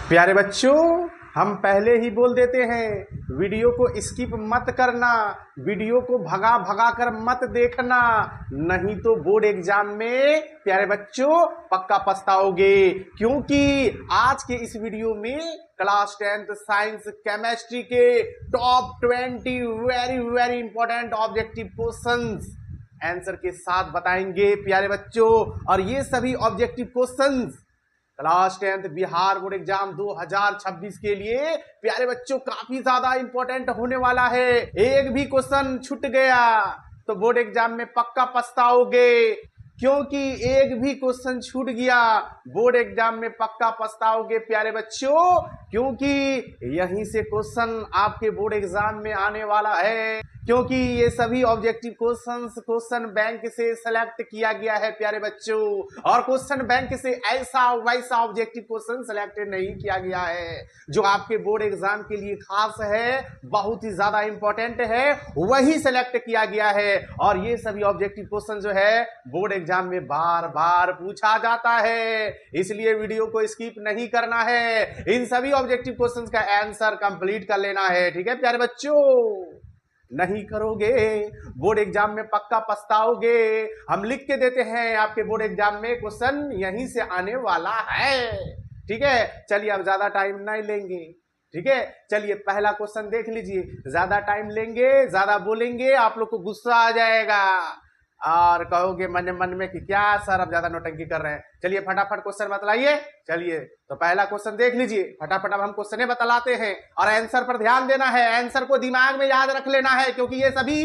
प्यारे बच्चों, हम पहले ही बोल देते हैं, वीडियो को स्किप मत करना, वीडियो को भगा भगा कर मत देखना, नहीं तो बोर्ड एग्जाम में प्यारे बच्चों पक्का पछताओगे। क्योंकि आज के इस वीडियो में क्लास 10th साइंस केमिस्ट्री के top 20 very very important objective questions answer के साथ बताएंगे प्यारे बच्चों। और ये सभी objective questions class 10th Bihar board exam 2026 के लिए प्यारे बच्चों काफी ज्यादा इंपॉर्टेंट होने वाला है। एक भी क्वेश्चन छूट गया तो बोर्ड एग्जाम में पक्का पछताओगे। क्योंकि एक भी क्वेश्चन छूट गया बोर्ड एग्जाम में पक्का पछताओगे प्यारे बच्चों, क्योंकि यहीं से क्वेश्चन आपके बोर्ड एग्जाम में आने वाला है। क्योंकि ये सभी ऑब्जेक्टिव क्वेश्चंस क्वेश्चन बैंक से सेलेक्ट किया गया है प्यारे बच्चों, और क्वेश्चन बैंक से ऐसा वैसा ऑब्जेक्टिव क्वेश्चन सेलेक्ट नहीं किया गया है जो आपके बोर्ड एग्जाम के लिए खास है, बहुत ही ज्यादा इंपॉर्टेंट है, वही सेलेक्ट किया गया है। और ये सभी ऑब्जेक्टिव क्वेश्चन जो है बोर्ड एग्जाम में बार बार पूछा जाता है, इसलिए वीडियो को स्किप नहीं करना है, इन सभी ऑब्जेक्टिव क्वेश्चन का आंसर कंप्लीट कर लेना है। ठीक है प्यारे बच्चों, नहीं करोगे बोर्ड एग्जाम में पक्का पछताओगे। हम लिख के देते हैं आपके बोर्ड एग्जाम में क्वेश्चन यहीं से आने वाला है। ठीक है, चलिए अब ज्यादा टाइम नहीं लेंगे। ठीक है, चलिए पहला क्वेश्चन देख लीजिए। ज्यादा टाइम लेंगे, ज्यादा बोलेंगे, आप लोग को गुस्सा आ जाएगा और कहोगे मन मन में कि क्या सर अब ज्यादा नौटंकी कर रहे हैं। चलिए फटाफट क्वेश्चन बतलाइए। चलिए तो पहला क्वेश्चन देख लीजिए, फटाफट अब हम क्वेश्चन बतलाते हैं और आंसर पर ध्यान देना है, आंसर को दिमाग में याद रख लेना है, क्योंकि ये सभी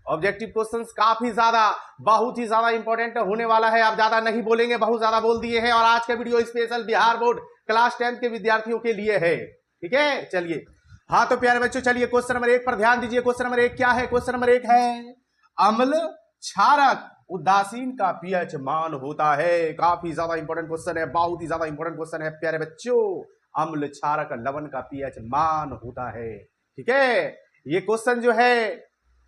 ऑब्जेक्टिव क्वेश्चंस काफी ज्यादा बहुत ही ज्यादा इंपॉर्टेंट होने वाला है। अब ज्यादा नहीं बोलेंगे, बहुत ज्यादा बोल दिए हैं, और आज का video special Bihar board class 10 के विद्यार्थियों के लिए है। ठीक है, चलिए हाँ तो प्यारे बच्चों चलिए क्वेश्चन नंबर 1 पर ध्यान दीजिए। क्वेश्चन नंबर 1 क्या है? क्वेश्चन नंबर 1 है अम्ल क्षारक उदासीन का पीएच मान होता है। काफी ज्यादा इंपॉर्टेंट क्वेश्चन है, बहुत ही ज्यादा इंपॉर्टेंट क्वेश्चन है प्यारे बच्चों। अम्ल क्षारक लवण का पीएच मान होता है। ठीक है, ये क्वेश्चन जो है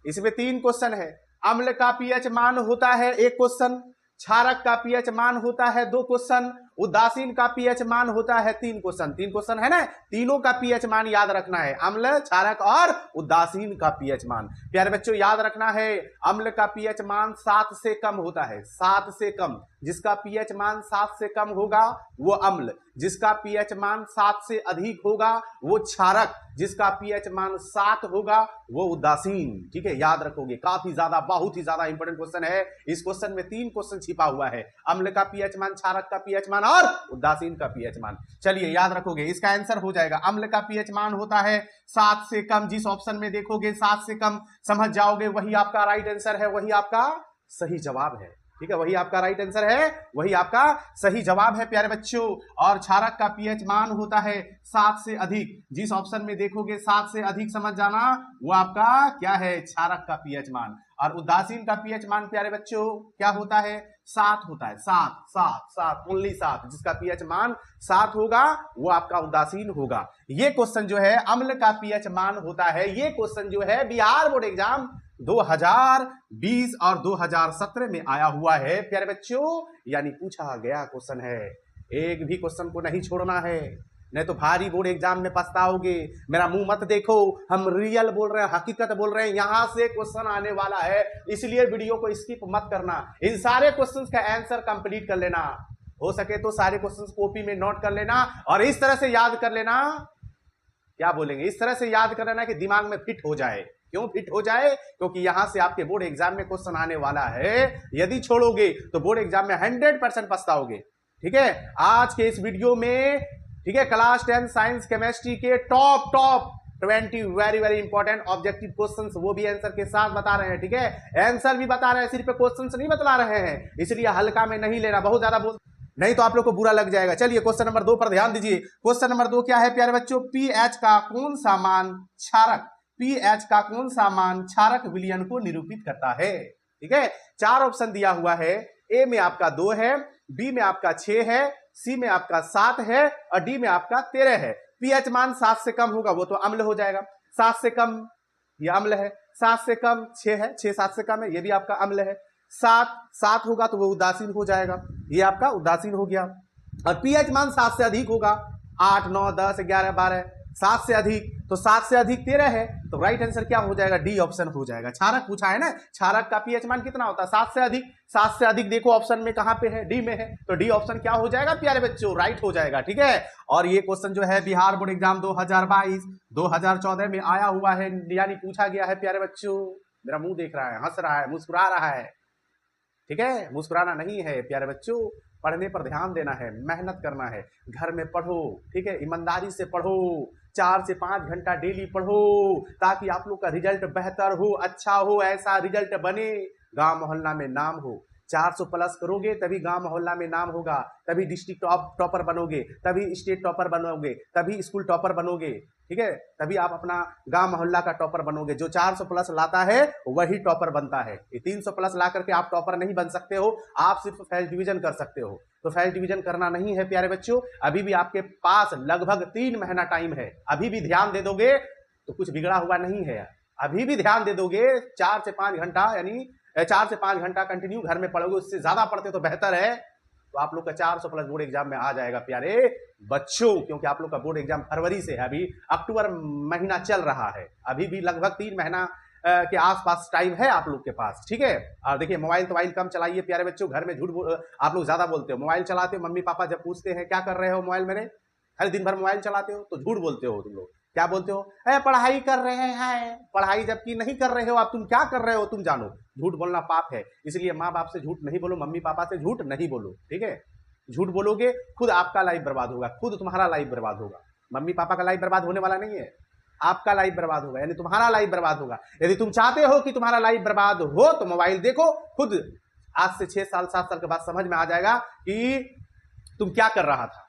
इसमें 3 क्वेश्चन है। अम्ल का पीएच मान होता है 1 क्वेश्चन, क्षारक का पीएच मान होता है 2 क्वेश्चन, उदासीन का पीएच मान होता है 3 क्वेश्चन। 3 क्वेश्चन है ना, तीनों का पीएच मान याद रखना है, अम्ल क्षारक और उदासीन का पीएच मान। प्यारे बच्चों याद रखना है, अम्ल का पीएच मान 7 से कम होता है, 7 से कम। जिसका पीएच मान 7 से कम होगा वो अम्ल, जिसका पीएच मान 7 से अधिक होगा वो क्षारक, जिसका पीएच मान 7 होगा वो उदासीन। ठीक है, याद रखोगे, काफी ज्यादा बहुत ही ज्यादा इंपॉर्टेंट क्वेश्चन है। इस क्वेश्चन में 3 क्वेश्चन छिपा हुआ है, अम्ल का पीएच मान, क्षारक का पीएच मान और उदासीन का पीएच मान। चलिए याद रखोगे, इसका आंसर हो जाएगा अम्ल का पीएच मान होता है 7 से कम। जिस ऑप्शन में देखोगे 7 से कम समझ जाओगे वही आपका राइट आंसर है, वही आपका सही जवाब है। ठीक है, वही आपका राइट आंसर है, वही आपका सही जवाब है प्यारे बच्चों। और क्षारक का पीएच मान होता है 7 से अधिक। जिस ऑप्शन में देखोगे 7 से अधिक समझ जाना वो आपका क्या है, क्षारक का पीएच मान। और उदासीन का पीएच मान प्यारे बच्चों क्या होता है, 7 होता है, 7 7 7 ओनली 7। जिसका पीएच मान 7 होगा वो आपका उदासीन होगा। ये क्वेश्चन जो है अम्ल का पीएच मान होता है, ये क्वेश्चन जो है बिहार बोर्ड एग्जाम 2020 और 2017 में आया हुआ है प्यारे बच्चों, यानी पूछा गया क्वेश्चन है। एक भी क्वेश्चन को नहीं छोड़ना है, नहीं तो भारी बोर्ड एग्जाम में पछताओगे। मेरा मुंह मत देखो, हम रियल बोल रहे हैं, हकीकत बोल रहे हैं, यहां से क्वेश्चन आने वाला है, इसलिए वीडियो को स्किप मत करना। इन सारे क्वेश्चंस का आंसर कंप्लीट कर लेना, हो सके तो सारे क्वेश्चंस कॉपी में नोट कर लेना और इस तरह से याद कर लेना, क्या बोलेंगे, इस तरह से याद कर लेना कि दिमाग में फिट हो जाए। क्यों फिट हो जाए? क्योंकि यहां से आपके बोर्ड एग्जाम में क्वेश्चन आने वाला है। यदि छोड़ोगे तो बोर्ड एग्जाम में 100% पछताओगे। ठीक है, आज के इस वीडियो में ठीक है क्लास 10 साइंस केमिस्ट्री के top 20 very very important objective questions, वो भी आंसर के साथ बता रहे हैं। ठीक है, आंसर भी बता रहे हैं, सिर्फ क्वेश्चंस नहीं बतला रहे हैं, इसलिए हल्का में नहीं लेना, बहुत ज्यादा बोल नहीं तो आप लोग को बुरा लग जाएगा। चलिए क्वेश्चन नंबर 2 पर ध्यान दीजिए। क्वेश्चन नंबर 2 क्या है प्यारे बच्चों? पीएच का कौन सा मान क्षारक, पीएच का कौन सा मान क्षारक विलयन को निरूपित करता है? ठीक है, 4 ऑप्शन दिया हुआ है, ए में आपका 2 है, बी में आपका 6 है, सी में आपका 7 है और डी में आपका 13 है। पीएच मान 7 से कम होगा वो तो अम्ल हो जाएगा, 7 से कम ये अम्ल है, 7 से कम 6 है, 6 7 से कम है, ये भी आपका अम्ल है, 7 होगा तो वो उदासीन हो जाएगा, ये आपका उदासीन हो गया। और पीएच मान 7 से अधिक होगा 8 9 10 11 12 7 से अधिक, तो 7 से अधिक 13 है, तो राइट आंसर क्या हो जाएगा? डी ऑप्शन हो जाएगा। क्षारक पूछा है ना, क्षारक का पीएच मान कितना होता है? 7 से अधिक। 7 से अधिक देखो ऑप्शन में कहां पे है? डी में है, तो डी ऑप्शन क्या हो जाएगा प्यारे बच्चों? राइट हो जाएगा। ठीक है, और ये क्वेश्चन जो है बिहार बोर्ड एग्जाम 2022 2014 में आया हुआ है, यानी पूछा गया है प्यारे बच्चों। मेरा मुंह देख रहा है, हंस रहा है, मुस्कुरा रहा है। ठीक है, मुस्कुराना नहीं है प्यारे बच्चों, पढ़ने पर ध्यान देना है, मेहनत करना है, घर में पढ़ो। ठीक है, ईमानदारी से पढ़ो, 4 से 5 घंटा डेली पढ़ो, ताकि आप लोग का रिजल्ट बेहतर हो, अच्छा हो, ऐसा रिजल्ट बने, गांव मोहल्ला में नाम हो। 400 प्लस करोगे तभी गांव मोहल्ला में नाम होगा, तभी डिस्ट्रिक्ट टॉपर बनोगे, तभी स्टेट टॉपर बनोगे, तभी स्कूल टॉपर बनोगे। ठीक है, तभी आप अपना गांव मोहल्ला का टॉपर बनोगे। जो 400 प्लस लाता है वही टॉपर बनता है। ये 300 प्लस ला करके आप टॉपर नहीं बन सकते हो, आप सिर्फ फर्स्ट डिवीजन कर सकते हो। तो फर्स्ट डिवीजन करना नहीं है प्यारे बच्चों, अभी भी आपके पास लगभग 3 महीना टाइम है। अभी भी ध्यान दे दोगे तो कुछ बिगड़ा हुआ नहीं है। अभी भी ध्यान दे दोगे, 4 से 5 घंटा, यानी 4 से 5 घंटा कंटिन्यू घर में पढ़ोगे, उससे ज्यादा पढ़ते तो बेहतर है, तो आप लोग का 400 प्लस बोर्ड एग्जाम में आ जाएगा प्यारे बच्चों। क्योंकि आप लोग का बोर्ड एग्जाम फरवरी से है, अभी अक्टूबर महीना चल रहा है, अभी भी लगभग 3 महीना के आसपास टाइम है आप लोग के पास। ठीक है, और देखिए मोबाइल कम चलाइए प्यारे बच्चों। घर में आप लोग ज्यादा बोलते हो, मोबाइल चलाते हो, मम्मी पापा जब पूछते हैं क्या कर रहे हो मोबाइल में, हर दिन भर मोबाइल चलाते हो, तो झूठ बोलते हो तुम लोग। क्या बोलते हो? पढ़ाई कर रहे हैं, पढ़ाई जबकि नहीं कर रहे हो आप, तुम क्या कर रहे हो तुम जानो। झूठ बोलना पाप है, इसलिए माँ बाप से झूठ नहीं बोलो, मम्मी पापा से झूठ नहीं बोलो। ठीक है, झूठ बोलोगे खुद आपका लाइफ बर्बाद होगा, खुद तुम्हारा लाइफ बर्बाद होगा। मम्मी पापा का लाइफ बर्बाद होने वाला नहीं है, आपका लाइफ बर्बाद होगा, यानी तुम्हारा लाइफ बर्बाद होगा। यदि तुम चाहते हो कि तुम्हारा लाइफ बर्बाद हो तो मोबाइल देखो, खुद आज से 6 साल 7 साल के बाद समझ में आ जाएगा कि तुम क्या कर रहा था।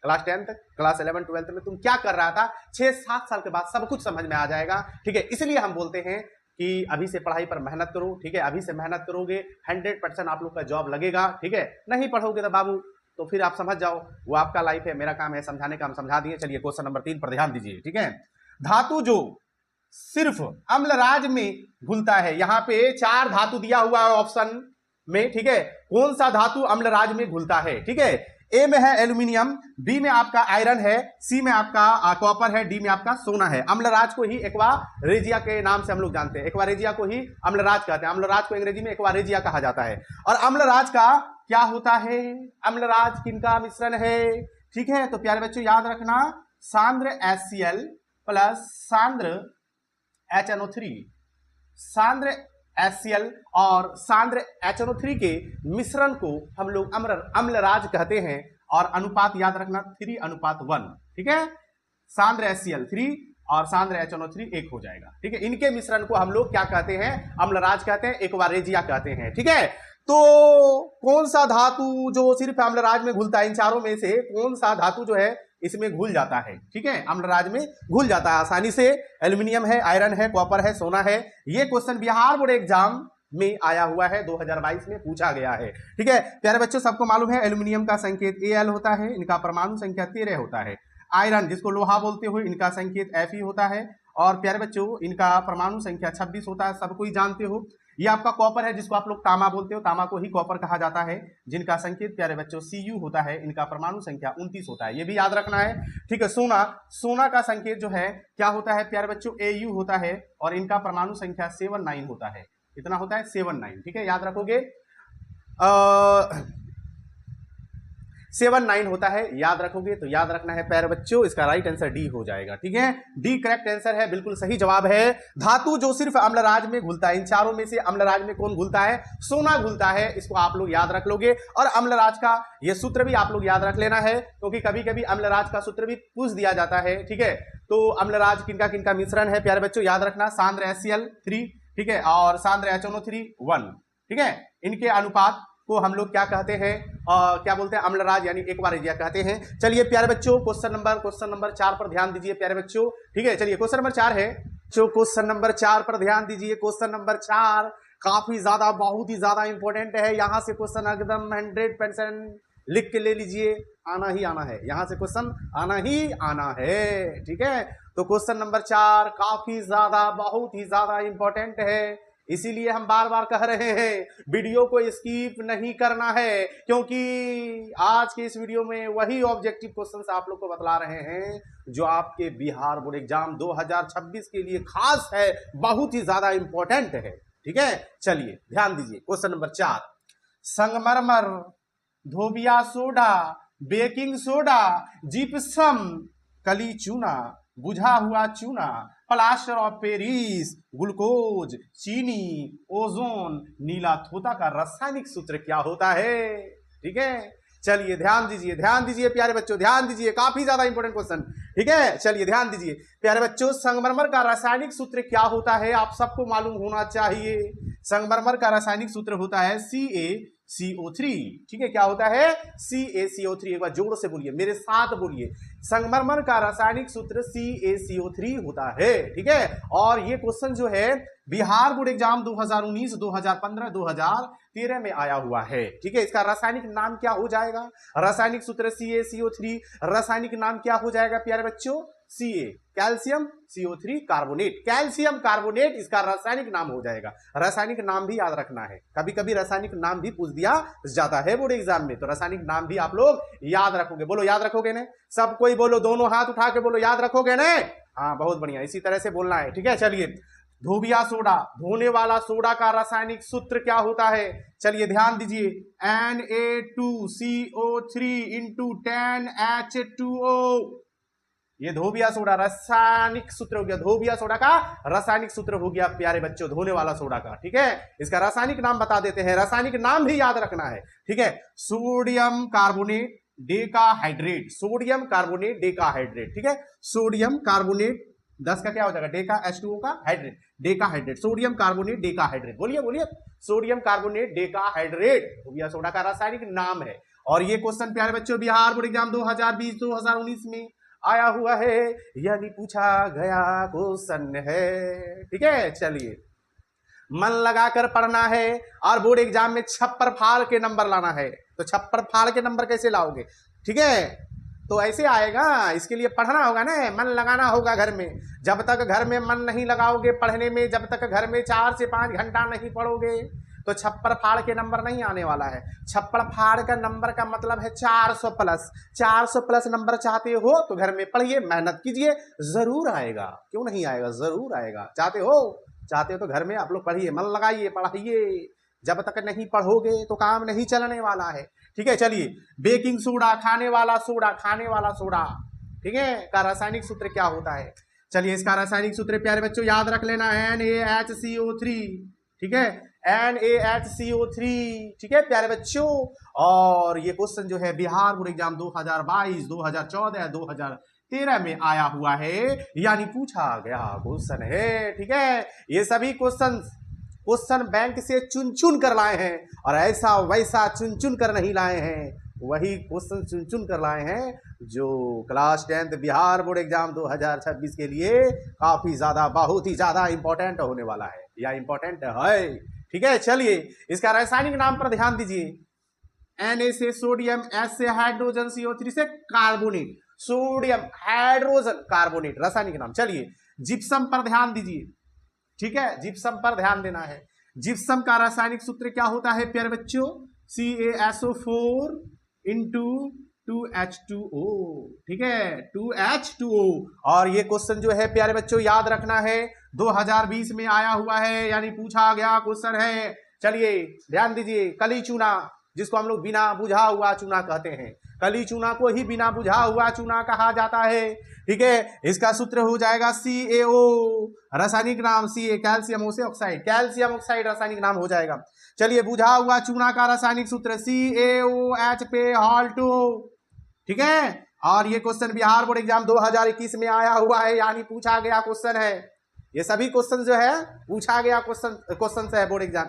क्लास 10 तक, क्लास 11 12 में तुम क्या कर रहा था, 6-7 साल के बाद सब कुछ समझ में आ जाएगा। ठीक है, इसलिए हम बोलते हैं कि अभी से पढ़ाई पर मेहनत करो। ठीक है, अभी से मेहनत करोगे 100% आप लोग का जॉब लगेगा। ठीक है, नहीं पढ़ोगे तो बाबू तो फिर आप समझ जाओ वो आपका लाइफ है, मेरा काम है समझाने का, हम समझा दिए। चलिए क्वेश्चन नंबर 3 पर ध्यान दीजिए। ठीक है, धातु जो सिर्फ अम्लराज में घुलता है, यहाँ पे 4 धातु दिया हुआ है ऑप्शन में। ठीक है, कौन सा धातु अम्लराज में घुलता है? ठीक है, ए में है एल्यूमिनियम, बी में आपका आयरन है, सी में आपका कॉपर है, डी में आपका सोना है। अम्लराज को ही एक्वा रेजिया के नाम से हम लोग जानते हैं, एक्वा रेजिया को ही अम्लराज कहते हैं। अम्लराज को अंग्रेजी में एक्वा रेजिया कहा जाता है। और अम्लराज का क्या होता है? अम्लराज किनका मिश्रण है? ठीक है, तो प्यारे बच्चों याद रखना, सांद्र HCl प्लस सांद्र HNO3, सांद्र HCl और सांद्र HNO3 के मिश्रण को हम लोग अम्लराज कहते हैं। और अनुपात याद रखना 3:1। ठीक है, सांद्र HCl 3 और सांद्र HNO3 1 हो जाएगा। ठीक है, इनके मिश्रण को हम लोग क्या कहते हैं? अम्लराज कहते हैं, एक्वा रेजिया कहते हैं। ठीक है, तो कौन सा धातु जो सिर्फ अम्लराज में घुलता है, इन चारों में से कौन सा धातु जो है इसमें घुल जाता है? ठीक है, अम्लराज में घुल जाता है आसानी से। एल्यूमिनियम है, आयरन है, कॉपर है, सोना है। ये क्वेश्चन बिहार बोर्ड एग्जाम में आया हुआ है, 2022 में पूछा गया है। ठीक है प्यारे बच्चों, सबको मालूम है एल्यूमिनियम का संकेत Al होता है, इनका परमाणु संख्या 13 होता है। आयरन जिसको लोहा बोलते हो, इनका संकेत Fe होता है। और प्यारे बच्चों इनका परमाणु संख्या 26 होता है, सबको ही जानते हो। ये आपका कॉपर है जिसको आप लोग तामा बोलते हो, तामा को ही कॉपर कहा जाता है, जिनका संकेत प्यारे बच्चों Cu होता है, इनका परमाणु संख्या 29 होता है, ये भी याद रखना है। ठीक है, सोना, सोना का संकेत जो है क्या होता है प्यारे बच्चों? Au होता है और इनका परमाणु संख्या 79 होता है। कितना होता है? 79। ठीक है, याद रखोगे 79 होता है, याद रखोगे। तो याद रखना है प्यारे बच्चों, इसका राइट आंसर डी हो जाएगा। ठीक है, डी करेक्ट आंसर है, बिल्कुल सही जवाब है। धातु जो सिर्फ अम्लराज में घुलता है, इन चारों में से अम्लराज में कौन घुलता है? सोना घुलता है, इसको आप लोग याद रख लोगे। और अम्लराज का ये सूत्र भी आप लोग याद रख लेना है, क्योंकि कभी कभी अम्लराज का सूत्र भी पूछ दिया जाता है। ठीक है, तो अम्लराज किनका किनका मिश्रण है प्यारे बच्चों? याद रखना, सांद्र HCl 3, ठीक है, और सांद्र HNO3 1। ठीक है, इनके अनुपात को हम लोग क्या कहते हैं? क्या बोलते हैं? अम्लराज यानी एक्वा रेजिया कहते हैं। चलिए प्यारे बच्चों क्वेश्चन नंबर 4 पर ध्यान दीजिए प्यारे बच्चों। ठीक है, चलिए क्वेश्चन नंबर 4 है, जो क्वेश्चन नंबर 4 पर ध्यान दीजिए। क्वेश्चन नंबर 4 काफी ज्यादा, बहुत ही ज्यादा इंपॉर्टेंट है। यहां से क्वेश्चन एकदम 100% लिख के ले लीजिए, आना ही आना है, यहां से क्वेश्चन आना ही आना है। ठीक है, तो क्वेश्चन नंबर 4 काफी ज्यादा, बहुत ही ज्यादा इंपॉर्टेंट है। इसीलिए हम बार बार कह रहे हैं वीडियो को स्किप नहीं करना है, क्योंकि आज के इस वीडियो में वही ऑब्जेक्टिव क्वेश्चंस आप लोग को बतला रहे हैं जो आपके बिहार बोर्ड एग्जाम 2026 के लिए खास है, बहुत ही ज्यादा इंपॉर्टेंट है। ठीक है, चलिए ध्यान दीजिए। क्वेश्चन नंबर 4, संगमरमर, धोबिया सोडा, बेकिंग सोडा, जिप्सम, कली चूना, बुझा हुआ चूना, प्लास्टर ऑफ पेरिस, ग्लूकोज, चीनी, ओजोन, नीला थोथा का रासायनिक सूत्र क्या होता है? ठीक है, चलिए ध्यान दीजिए प्यारे बच्चों, ध्यान दीजिए, काफी ज्यादा इंपॉर्टेंट क्वेश्चन। ठीक है, चलिए ध्यान दीजिए प्यारे बच्चों, संगमरमर का रासायनिक सूत्र क्या होता है आप सबको मालूम होना चाहिए। संगमरमर का रासायनिक सूत्र होता है CaCO3। ठीक है, क्या होता है? CaCO3। एक बार जोर से बोलिए, मेरे साथ बोलिए, संगमरमर का रासायनिक सूत्र CaCO3 होता है। ठीक है, और ये क्वेश्चन जो है बिहार बोर्ड एग्जाम 2019, 2015, 2013 में आया हुआ है। ठीक है, इसका रासायनिक नाम क्या हो जाएगा? रासायनिक सूत्र CaCO3, रासायनिक नाम क्या हो जाएगा प्यारे बच्चों? Ca, calcium, CO3 carbonate, calcium carbonate इसका रासायनिक नाम हो जाएगा। रासायनिक नाम भी याद रखना है, कभी कभी रासायनिक नाम भी पूछ दिया जाता है बोर्ड एग्जाम में, तो रासायनिक नाम भी आप लोग याद रखोगे। बोलो याद रखोगे ने? सब कोई बोलो, दोनों हाथ उठा के बोलो, याद रखोगे ने? हाँ, बहुत बढ़िया, इसी तरह से बोलना है। ठीक है, चलिए, धोबिया सोडा, धोने वाला सोडा का रासायनिक सूत्र क्या होता है? चलिए ध्यान दीजिए, Na2CO3 इंटू 10H2O। ये धोबिया सोडा रासायनिक सूत्र हो गया, धोबिया सोडा का रासायनिक सूत्र हो गया प्यारे बच्चों, धोने वाला सोडा का। ठीक है, इसका रासायनिक नाम बता देते हैं, रासायनिक नाम भी याद रखना है। ठीक है, sodium carbonate decahydrate, sodium carbonate decahydrate. ठीक है, सोडियम कार्बोनेट 10 का क्या हो जाएगा? डेका, H2O का hydrate, decahydrate, sodium carbonate decahydrate. बोलिए बोलिए, सोडियम कार्बोनेट डेकाहाइड्रेट धोबिया सोडा का रासायनिक नाम है। और ये क्वेश्चन प्यारे बच्चों बिहार बोर्ड एग्जाम 2020-2019 में आया हुआ है, यानी पूछा गया क्वेश्चन है। ठीक है, चलिए, मन लगाकर पढ़ना है और बोर्ड एग्जाम में छप्पर फाड़ के नंबर लाना है। तो छप्पर फाड़ के नंबर कैसे लाओगे? ठीक है, तो ऐसे आएगा, इसके लिए पढ़ना होगा ना, मन लगाना होगा घर में। जब तक घर में मन नहीं लगाओगे पढ़ने में, जब तक घर में 4 से 5 घंटा नहीं पढ़ोगे, तो छप्पर फाड़ के नंबर नहीं आने वाला है। छप्पर फाड़ का नंबर का मतलब है 400 प्लस। 400 प्लस नंबर चाहते हो तो घर में पढ़िए, मेहनत कीजिए, जरूर आएगा। क्यों नहीं आएगा? जरूर आएगा। चाहते हो तो घर में आप लोग पढ़िए, मन लगाइए, पढ़ाइए। जब तक नहीं पढ़ोगे तो काम नहीं चलने वाला है। ठीक है, चलिए, बेकिंग सोडा, खाने वाला सोडा, ठीक है, का रासायनिक सूत्र क्या होता है? चलिए, इसका रासायनिक सूत्र प्यारे बच्चों याद रख लेना है, NaHCO3। ठीक है, NaHCO3। ठीक है प्यारे बच्चों, और ये क्वेश्चन जो है बिहार बोर्ड एग्जाम 2022, 2014, 2013 में आया हुआ है, यानी पूछा गया क्वेश्चन है। ठीक है, ये सभी क्वेश्चन बैंक से चुन चुन कर लाए हैं, और ऐसा वैसा चुन चुन कर नहीं लाए हैं, वही क्वेश्चन चुन चुन कर लाए हैं जो class 10th Bihar board exam 2026 के लिए काफी ज्यादा, बहुत ही ज्यादा इंपॉर्टेंट होने वाला है, या इंपॉर्टेंट है। ठीक है, चलिए, इसका रासायनिक नाम पर ध्यान दीजिए, Na से सोडियम, S से हाइड्रोजन, CO3 से कार्बोनेट, सोडियम हाइड्रोजन कार्बोनेट रासायनिक नाम। चलिए, जिप्सम पर ध्यान दीजिए। ठीक है, जिप्सम पर ध्यान देना है। जिप्सम का रासायनिक सूत्र क्या होता है प्यारे बच्चों? CaSO4 into 2H2O। ठीक है, 2H2O। और ये क्वेश्चन जो है प्यारे बच्चों याद रखना है, 2020 में आया हुआ है, यानी पूछा गया क्वेश्चन है। चलिए ध्यान दीजिए, कली चूना, जिसको हम लोग बिना बुझा हुआ चूना कहते हैं, कली चूना को ही बिना बुझा हुआ चूना कहा जाता है। ठीक है, इसका सूत्र हो जाएगा CaO, रासायनिक नाम Ca, calcium oxide, calcium oxide रासायनिक नाम हो जाएगा। चलिए, बुझा हुआ चूना का रासायनिक सूत्र CaOH पे हाल्टो। ठीक है, और ये क्वेश्चन बिहार बोर्ड एग्जाम 2021 में आया हुआ है, यानी पूछा गया क्वेश्चन है। ये सभी क्वेश्चन जो है पूछा गया क्वेश्चन से है बोर्ड एग्जाम,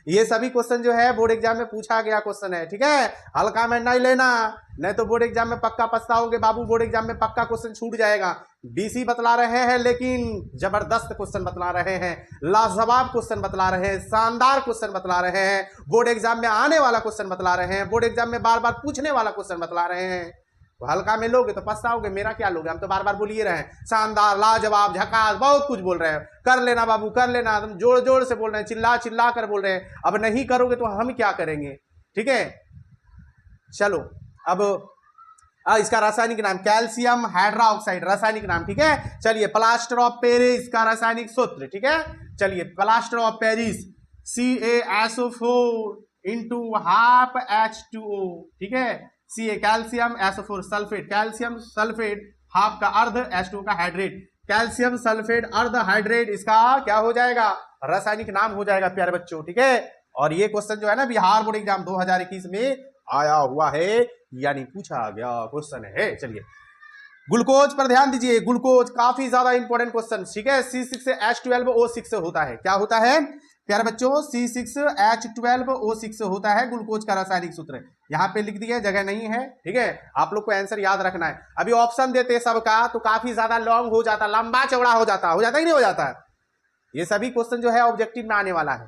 ये सभी क्वेश्चन जो है बोर्ड एग्जाम में पूछा गया क्वेश्चन है। ठीक है, हल्का में नहीं लेना, नहीं तो बोर्ड एग्जाम में पक्का पछताओगे बाबू, बोर्ड एग्जाम में पक्का क्वेश्चन छूट जाएगा। BC बतला रहे हैं, लेकिन जबरदस्त क्वेश्चन बतला रहे हैं, लाजवाब क्वेश्चन बतला रहे हैं, शानदार क्वेश्चन बतला रहे हैं, बोर्ड एग्जाम में आने वाला क्वेश्चन बतला रहे हैं, बोर्ड एग्जाम में बार बार पूछने वाला क्वेश्चन बतला रहे हैं। तो हल्का में लोगे तो पछताओगे, मेरा क्या लोगे, हम तो बार बार बोल ही रहे हैं, शानदार, लाजवाब, झकास, बहुत कुछ बोल रहे हैं, कर लेना बाबू कर लेना, तुम जोर जोर से बोल रहे हैं, चिल्ला चिल्ला कर बोल रहे हैं, अब नहीं करोगे तो हम क्या करेंगे। ठीक है, चलो अब इसका रासायनिक नाम कैल्शियम हाइड्रोक्साइड, रासायनिक नाम। ठीक है, चलिए प्लास्टर ऑफ पेरिस का रासायनिक सूत्र। ठीक है, चलिए plaster of Paris CaSO4 into half H2O। ठीक है, Ca calcium, SO4 sulphate, calcium sulphate half का अर्ध, H2O का हाइड्रेट, कैल्शियम सल्फेट अर्ध हाइड्रेट, इसका क्या हो जाएगा, रासायनिक नाम हो जाएगा प्यारे बच्चों। ठीक है, और ये क्वेश्चन जो है ना बिहार बोर्ड एग्जाम 2021 में आया हुआ है, यानी पूछा गया क्वेश्चन है। चलिए ग्लूकोज पर ध्यान दीजिए, ग्लूकोज काफी ज्यादा इंपॉर्टेंट क्वेश्चन। ठीक है, C6H12O6 से होता है, क्या होता है प्यारे बच्चों, C6H12O6 होता है ग्लूकोज का रासायनिक सूत्र। यहाँ पे लिख दिए, जगह नहीं है। ठीक है, आप लोग को आंसर याद रखना है। अभी ऑप्शन देते सबका तो काफी ज्यादा लॉन्ग हो जाता, लंबा चौड़ा हो जाता ही नहीं हो जाता है। ये सभी क्वेश्चन जो है ऑब्जेक्टिव में आने वाला है,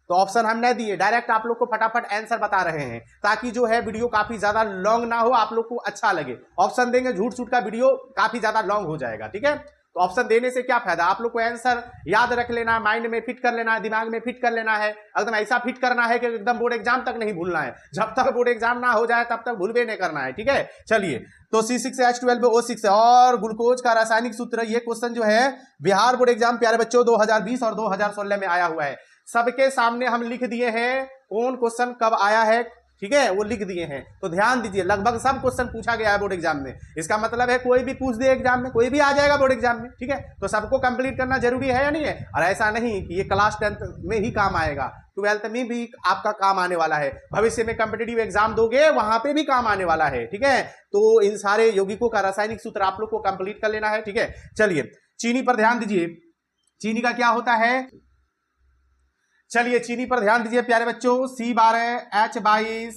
तो ऑप्शन हम नहीं दिए, डायरेक्ट आप लोग को फटाफट आंसर बता रहे हैं, ताकि जो है वीडियो काफी ज्यादा लॉन्ग ना हो, आप लोग को अच्छा लगे। ऑप्शन देंगे झूठ छूट का वीडियो काफी ज्यादा लॉन्ग हो जाएगा। ठीक है, तो ऑप्शन देने से क्या फायदा, आप लोग को आंसर याद रख लेना, माइंड में फिट कर लेना है, दिमाग में फिट कर लेना है, एकदम ऐसा फिट करना है कि एकदम बोर्ड एग्जाम तक नहीं भूलना है। जब तक बोर्ड एग्जाम ना हो जाए तब तक भूलबे नहीं करना है। ठीक है, चलिए तो C6H12O6 और ग्लूकोज का रासायनिक सूत्र, ये क्वेश्चन जो है बिहार बोर्ड एग्जाम प्यारे बच्चों 2020 और 2016 में आया हुआ है। सबके सामने हम लिख दिए हैं कौन क्वेश्चन कब आया है। ठीक है, वो लिख दिए हैं, तो ध्यान दीजिए, लगभग सब क्वेश्चन पूछा गया है बोर्ड एग्जाम में। इसका मतलब है कोई भी पूछ दे एग्जाम में, कोई भी आ जाएगा बोर्ड एग्जाम में। ठीक है, तो सबको कंप्लीट करना जरूरी है या नहीं है। और ऐसा नहीं कि ये क्लास 10th में ही काम आएगा, 12th में भी आपका काम आने वाला है, भविष्य में कंपिटिटिव एग्जाम दोगे वहां पे भी काम आने वाला है। ठीक है, तो इन सारे यौगिकों का रासायनिक सूत्र आप लोग को कंप्लीट कर लेना है। ठीक है, चलिए चीनी पर ध्यान दीजिए, चीनी का क्या होता है, चलिए चीनी पर ध्यान दीजिए प्यारे बच्चों, C12H22।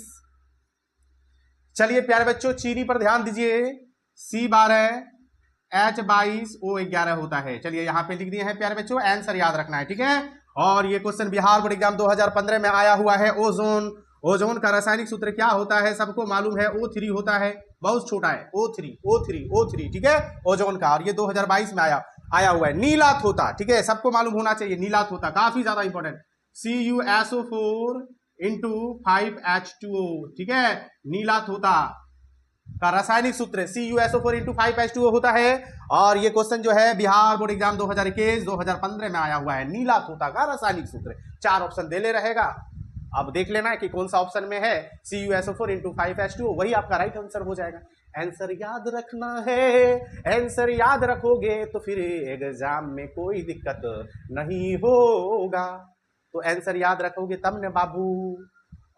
चलिए प्यारे बच्चों चीनी पर ध्यान दीजिए, C12H22O11 होता है। चलिए यहाँ पे लिख दिए हैं प्यारे बच्चों, आंसर याद रखना है। ठीक है, और ये क्वेश्चन बिहार बोर्ड एग्जाम 2015 में आया हुआ है। ओजोन, ओजोन का रासायनिक सूत्र क्या होता है, सबको मालूम है, O3 होता है, बहुत छोटा है, O3। ठीक है, ओजोन का, और ये 2022 में आया हुआ है। नीला थोता, ठीक है, सबको मालूम होना चाहिए, नीला थोता काफी ज्यादा इंपॉर्टेंट, CuSO4 इंटू 5H2O। ठीक है, नीला थोता का रासायनिक सूत्र CuSO4 इंटू 5H2O होता है। और ये क्वेश्चन जो है बिहार बोर्ड एग्जाम 2021 2015 में आया हुआ है, नीला थोता का रासायनिक सूत्र। 4 ऑप्शन दे ले रहेगा, अब देख लेना है कि कौन सा ऑप्शन में है, CuSO4 इंटू 5H2O, वही आपका राइट आंसर हो जाएगा। आंसर याद रखना है, आंसर याद रखोगे तो फिर एग्जाम में कोई दिक्कत नहीं होगा। तो आंसर याद रखोगे तब ने बाबू।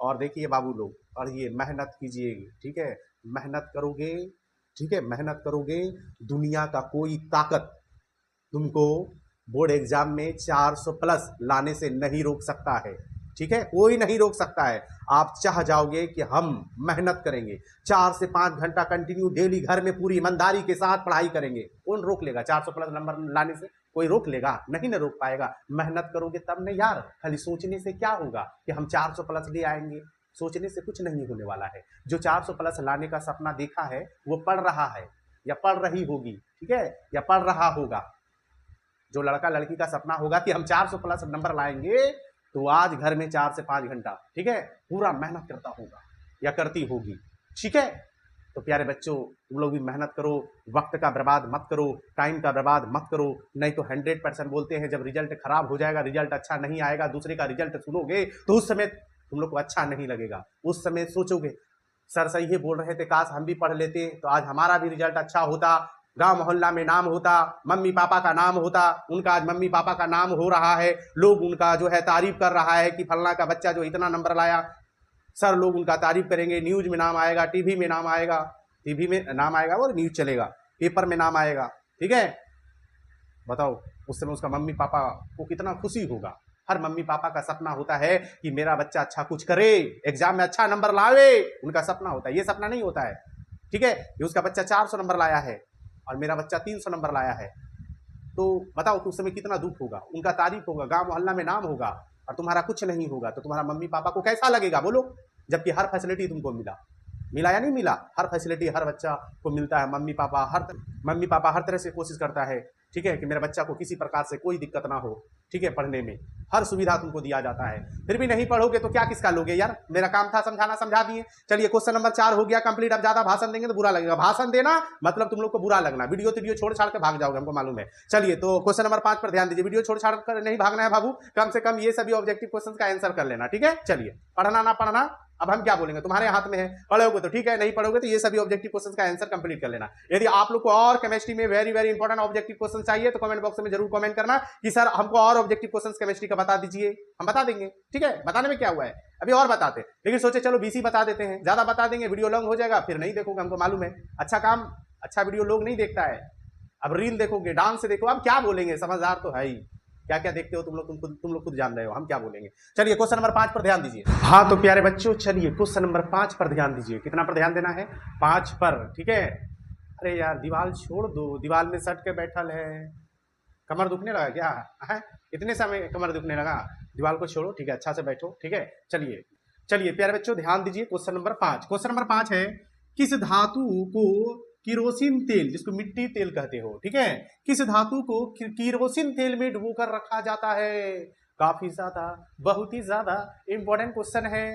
और देखिए बाबू लोग, और ये मेहनत कीजिएगा। ठीक है, मेहनत करोगे, ठीक है, मेहनत करोगे, दुनिया का कोई ताकत तुमको बोर्ड एग्जाम में 400 प्लस लाने से नहीं रोक सकता है। ठीक है, कोई नहीं रोक सकता है। आप चाह जाओगे कि हम मेहनत करेंगे, 4 से 5 घंटा कंटिन्यू डेली घर में पूरी ईमानदारी के साथ पढ़ाई करेंगे, कौन रोक लेगा 400 प्लस नंबर लाने से, कोई रोक लेगा नहीं, ना रोक पाएगा। मेहनत करोगे तब नहीं यार, खाली सोचने से क्या होगा कि हम 400 प्लस ले आएंगे, सोचने से कुछ नहीं होने वाला है। जो 400 प्लस लाने का सपना देखा है वो पढ़ रहा है या पढ़ रही होगी, ठीक है, या पढ़ रहा होगा। जो लड़का लड़की का सपना होगा कि हम 400 प्लस नंबर लाएंगे, तो आज घर में 4 से 5 घंटा, ठीक है, पूरा मेहनत करता होगा या करती होगी। ठीक है, तो प्यारे बच्चों तुम लोग भी मेहनत करो, वक्त का बर्बाद मत करो, टाइम का बर्बाद मत करो, नहीं तो 100% बोलते हैं जब रिजल्ट खराब हो जाएगा, रिजल्ट अच्छा नहीं आएगा, दूसरे का रिजल्ट सुनोगे तो उस समय तुम लोग को अच्छा नहीं लगेगा। उस समय सोचोगे सर सही है बोल रहे थे, काश हम भी पढ़ लेते तो आज हमारा भी रिजल्ट अच्छा होता, गांव मोहल्ला में नाम होता, मम्मी पापा का नाम होता। उनका आज मम्मी पापा का नाम हो रहा है, लोग उनका जो है तारीफ कर रहा है कि फलना का बच्चा जो इतना नंबर लाया, सर लोग उनका तारीफ करेंगे, न्यूज में नाम आएगा, टीवी में नाम आएगा, टीवी में नाम आएगा और न्यूज चलेगा, पेपर में नाम आएगा। ठीक है, बताओ उस समय उसका मम्मी पापा को कितना खुशी होगा। हर मम्मी पापा का सपना होता है कि मेरा बच्चा अच्छा कुछ करे, एग्जाम में अच्छा नंबर लावे, उनका सपना होता है। ये सपना नहीं होता है, ठीक है, कि उसका बच्चा 400 नंबर लाया है और मेरा बच्चा 300 नंबर लाया है, तो बताओ कि उस समय कितना दुख होगा। उनका तारीफ होगा, गांव मोहल्ला में नाम होगा और तुम्हारा कुछ नहीं होगा, तो तुम्हारा मम्मी पापा को कैसा लगेगा बोलो, जबकि हर फैसिलिटी तुमको मिला। मिला या नहीं मिला? हर फैसिलिटी हर बच्चा को मिलता है। मम्मी पापा हर तरह से कोशिश करता है, ठीक है, कि मेरे बच्चा को किसी प्रकार से कोई दिक्कत ना हो, ठीक है, पढ़ने में हर सुविधा तुमको दिया जाता है। फिर भी नहीं पढ़ोगे तो क्या किसका लोगे यार? मेरा काम था समझाना, समझा दिए। चलिए क्वेश्चन नंबर 4 हो गया कंप्लीट। अब ज्यादा भाषण देंगे तो बुरा लगेगा। भाषण देना मतलब तुम लोग को बुरा लगना, वीडियो छोड़ छाड़ के भाग जाओगे, हमको मालूम है। चलिए तो क्वेश्चन नंबर 5 पर ध्यान दीजिए। वीडियो छोड़ छाड़ कर नहीं भागना है बाबू, कम से कम ये सभी ऑब्जेक्टिव क्वेश्चन का आंसर कर लेना, ठीक है। चलिए, पढ़ना ना पढ़ना अब हम क्या बोलेंगे, तुम्हारे हाथ में है। पढ़ोगे तो ठीक है, नहीं पढ़ोगे तो ये सभी ऑब्जेक्टिव क्वेश्चंस का आंसर कंप्लीट कर लेना। यदि आप लोग को और केमिस्ट्री में very very important objective question चाहिए तो कमेंट बॉक्स में जरूर कमेंट करना कि सर हमको और ऑब्जेक्टिव क्वेश्चंस केमिस्ट्री का बता दीजिए, हम बता देंगे, ठीक है। बताने में क्या हुआ है, अभी और बताते, लेकिन सोचे चलो बीसी बता देते हैं, ज्यादा बता देंगे वीडियो लॉन्ग हो जाएगा, फिर नहीं देखोगे, हमको मालूम है। अच्छा काम, अच्छा वीडियो लोग नहीं देखता है। अब रील देखोगे, डांस देखो, अब क्या बोलेंगे, समझदार तो है ही, क्या क्या देखते हो तुम लोग खुद जान रहे हो, हम क्या बोलेंगे। चलिए क्वेश्चन नंबर 5 पर ध्यान दीजिए। हाँ तो प्यारे बच्चों, चलिए क्वेश्चन नंबर 5 पर ध्यान दीजिए। कितना पर ध्यान देना है? 5 पर, ठीक है। अरे यार दीवार छोड़ दो, दीवार में सट के बैठल है, कमर दुखने लगा क्या है? इतने समय कमर दुखने लगा? दीवार को छोड़ो, ठीक है, अच्छा से बैठो, ठीक है। चलिए प्यारे बच्चों ध्यान दीजिए। क्वेश्चन नंबर 5, क्वेश्चन नंबर 5 है, किस धातु को किरोसिन तेल, जिसको मिट्टी तेल कहते हो, ठीक है, किस धातु को किरोसिन तेल में डुबोकर रखा जाता है? काफी ज्यादा, बहुत ही ज्यादा इंपॉर्टेंट क्वेश्चन है।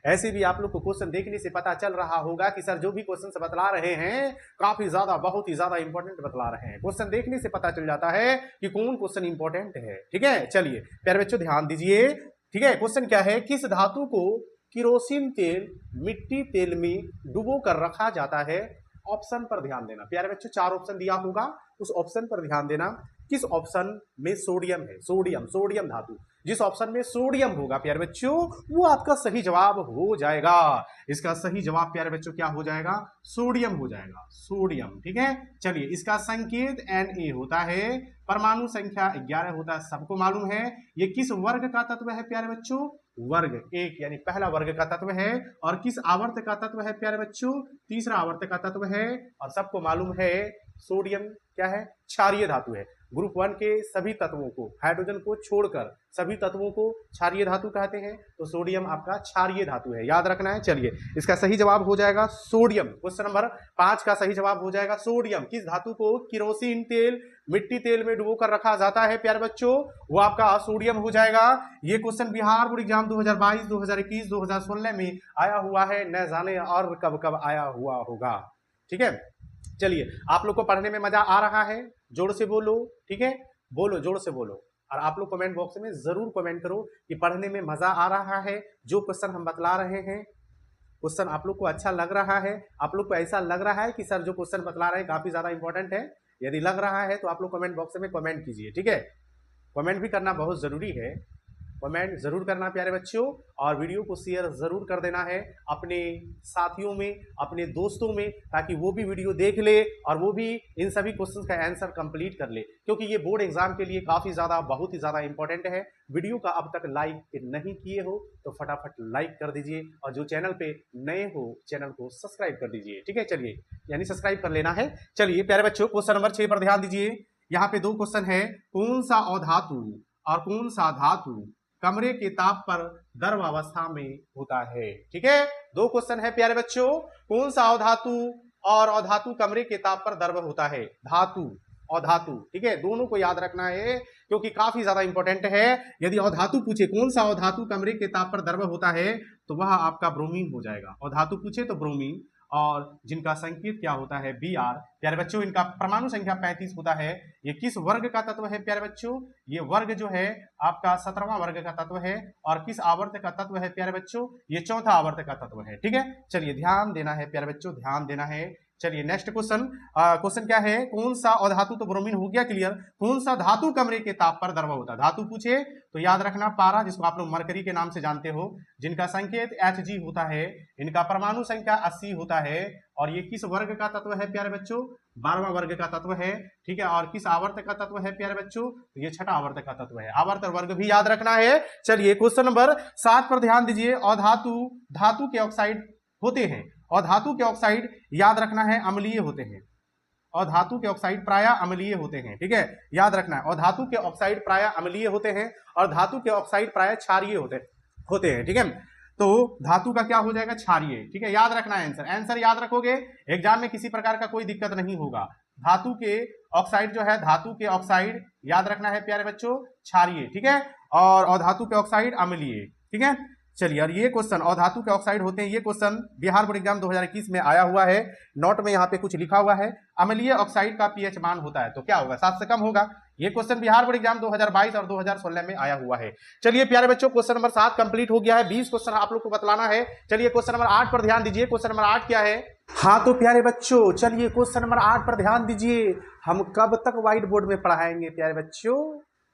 ऐसे भी आप लोग को क्वेश्चन देखने से पता चल रहा होगा कि सर जो भी क्वेश्चन बतला रहे हैं काफी ज्यादा, बहुत ही ज्यादा इंपॉर्टेंट बतला रहे हैं। क्वेश्चन देखने से पता चल जाता है कि कौन क्वेश्चन इंपॉर्टेंट है, ठीक है। चलिए प्यारे बच्चों ध्यान दीजिए, ठीक है। क्वेश्चन क्या है, किस धातु को किरोसिन तेल मिट्टी तेल में डुबो कर रखा जाता है? ऑप्शन पर ध्यान देना प्यारे बच्चों, 4 ऑप्शन दिया होगा, उस ऑप्शन पर ध्यान देना। किस ऑप्शन में सोडियम है? सोडियम धातु, जिस ऑप्शन में सोडियम होगा प्यारे बच्चों वो आपका सही जवाब हो जाएगा। इसका सही जवाब प्यारे बच्चों क्या हो जाएगा? सोडियम हो जाएगा, सोडियम, ठीक है। चलिए इसका संकेत Na होता है, परमाणु संख्या 11 होता है, सबको मालूम है। ये किस वर्ग का तत्व है प्यारे बच्चों? वर्ग 1 यानी पहला वर्ग का तत्व है। और किस आवर्त का तत्व है प्यारे बच्चों? तीसरा आवर्त का तत्व है। और सबको मालूम है सोडियम क्या है? क्षारीय धातु है। ग्रुप 1 के सभी तत्वों को, हाइड्रोजन को छोड़कर सभी तत्वों को क्षारीय धातु कहते हैं, तो सोडियम आपका क्षारीय धातु है, याद रखना है। चलिए इसका सही जवाब हो जाएगा सोडियम। क्वेश्चन नंबर 5 का सही जवाब हो जाएगा सोडियम। किस धातु को किरोसिन तेल मिट्टी तेल में डुबो कर रखा जाता है प्यारे बच्चों? वो आपका सोडियम हो जाएगा। ये क्वेश्चन बिहार बोर्ड एग्जाम 2022, 2021, 2016 में आया हुआ है, न जाने और कब कब आया हुआ होगा, ठीक है। चलिए आप लोग को पढ़ने में मजा आ रहा है? जोर से बोलो, ठीक है, बोलो, जोर से बोलो। और आप लोग कमेंट बॉक्स में जरूर कमेंट करो कि पढ़ने में मजा आ रहा है, जो क्वेश्चन हम बतला रहे हैं क्वेश्चन आप लोग को अच्छा लग रहा है, आप लोग को ऐसा लग रहा है कि सर जो क्वेश्चन बतला रहे हैं काफी ज्यादा इंपॉर्टेंट है। यदि लग रहा है तो आप लोग कमेंट बॉक्स में कमेंट कीजिए, ठीक है। कमेंट भी करना बहुत जरूरी है, कमेंट जरूर करना प्यारे बच्चों, और वीडियो को शेयर जरूर कर देना है अपने साथियों में, अपने दोस्तों में, ताकि वो भी वीडियो देख ले और वो भी इन सभी क्वेश्चंस का आंसर कंप्लीट कर ले, क्योंकि ये बोर्ड एग्जाम के लिए काफी ज्यादा, बहुत ही ज्यादा इंपॉर्टेंट है। वीडियो का अब तक लाइक नहीं किए हो तो फटाफट लाइक कर दीजिए, और जो चैनल पे नए हो चैनल को सब्सक्राइब कर दीजिए, ठीक है। चलिए यानी सब्सक्राइब कर लेना है। चलिए प्यारे बच्चों क्वेश्चन नंबर 6 पर ध्यान दीजिए। यहाँ पे 2 क्वेश्चन है, कौन सा अधातु और कौन सा धातु कमरे के ताप पर द्रव अवस्था में होता है, ठीक है। 2 क्वेश्चन है प्यारे बच्चों, कौन सा अधातु और अधातु कमरे के ताप पर द्रव होता है? धातु और धातु, ठीक है, दोनों को याद रखना है क्योंकि काफी ज्यादा इंपॉर्टेंट है। यदि अधातु पूछे कौन सा अधातु कमरे के ताप पर द्रव होता है तो वह आपका ब्रोमीन हो जाएगा। अधातु पूछे तो ब्रोमीन, और जिनका संकेत क्या होता है? Br। प्यारे बच्चों इनका परमाणु संख्या 35 होता है। ये किस वर्ग का तत्व है प्यारे बच्चों? ये वर्ग जो है आपका 17वां वर्ग का तत्व है। और किस आवर्त का तत्व है प्यारे बच्चों? ये 4था आवर्त का तत्व है, ठीक है। चलिए ध्यान देना है प्यारे बच्चों, ध्यान देना है। चलिए नेक्स्ट क्वेश्चन, क्वेश्चन क्या है, कौन सा अधातु, तो ब्रोमीन हो गया क्लियर, कौन सा धातु कमरे के ताप पर द्रव होता है? धातु पूछे तो याद रखना पारा, जिसको आप लोग मरकरी के नाम से जानते हो, जिनका संकेत Hg होता है, इनका परमाणु संख्या 80 होता है। और ये किस वर्ग का तत्व है प्यारे बच्चों? 12वां वर्ग का तत्व है, ठीक है। और किस आवर्त का तत्व है प्यारे बच्चों? तो ये 6ठा आवर्त का तत्व है, आवर्त वर्ग भी याद रखना है। चलिए क्वेश्चन नंबर 7 पर ध्यान दीजिए। अधातु धातु के ऑक्साइड होते हैं, और धातु के ऑक्साइड याद रखना है अम्लीय होते हैं, और धातु के ऑक्साइड प्रायः अम्लीय होते हैं, ठीक है, याद रखना है। और धातु के ऑक्साइड प्रायः अम्लीय होते हैं, और धातु के ऑक्साइड प्रायः क्षारीय होते हैं, ठीक है। तो धातु का क्या हो जाएगा, क्षारीय। ठीक है, याद रखना है आंसर, आंसर याद रखोगे एग्जाम में किसी प्रकार का कोई दिक्कत नहीं होगा। धातु के ऑक्साइड जो है, धातु के ऑक्साइड याद रखना है प्यारे बच्चों, क्षारीय। ठीक है, और अधातु के ऑक्साइड अम्लीय। ठीक है, चलिए, और ये क्वेश्चन अधातु के ऑक्साइड होते हैं, ये क्वेश्चन बिहार बोर्ड एग्जाम 2021 में आया हुआ है। नोट में यहाँ पे कुछ लिखा हुआ है, अम्लीय ऑक्साइड का पीएच मान होता है तो क्या होगा, 7 से कम होगा। ये क्वेश्चन बिहार बोर्ड एग्जाम 2022 और 2016 में आया हुआ है। चलिए प्यारे बच्चों, क्वेश्चन नंबर 7 कंप्लीट हो गया है। 20 क्वेश्चन आप लोग को बतलाना है। चलिए क्वेश्चन नंबर 8 पर ध्यान दीजिए। क्वेश्चन नंबर 8 क्या है? हाँ तो प्यारे बच्चों, चलिए क्वेश्चन नंबर 8 पर ध्यान दीजिए। हम कब तक व्हाइट बोर्ड में पढ़ाएंगे प्यारे बच्चों?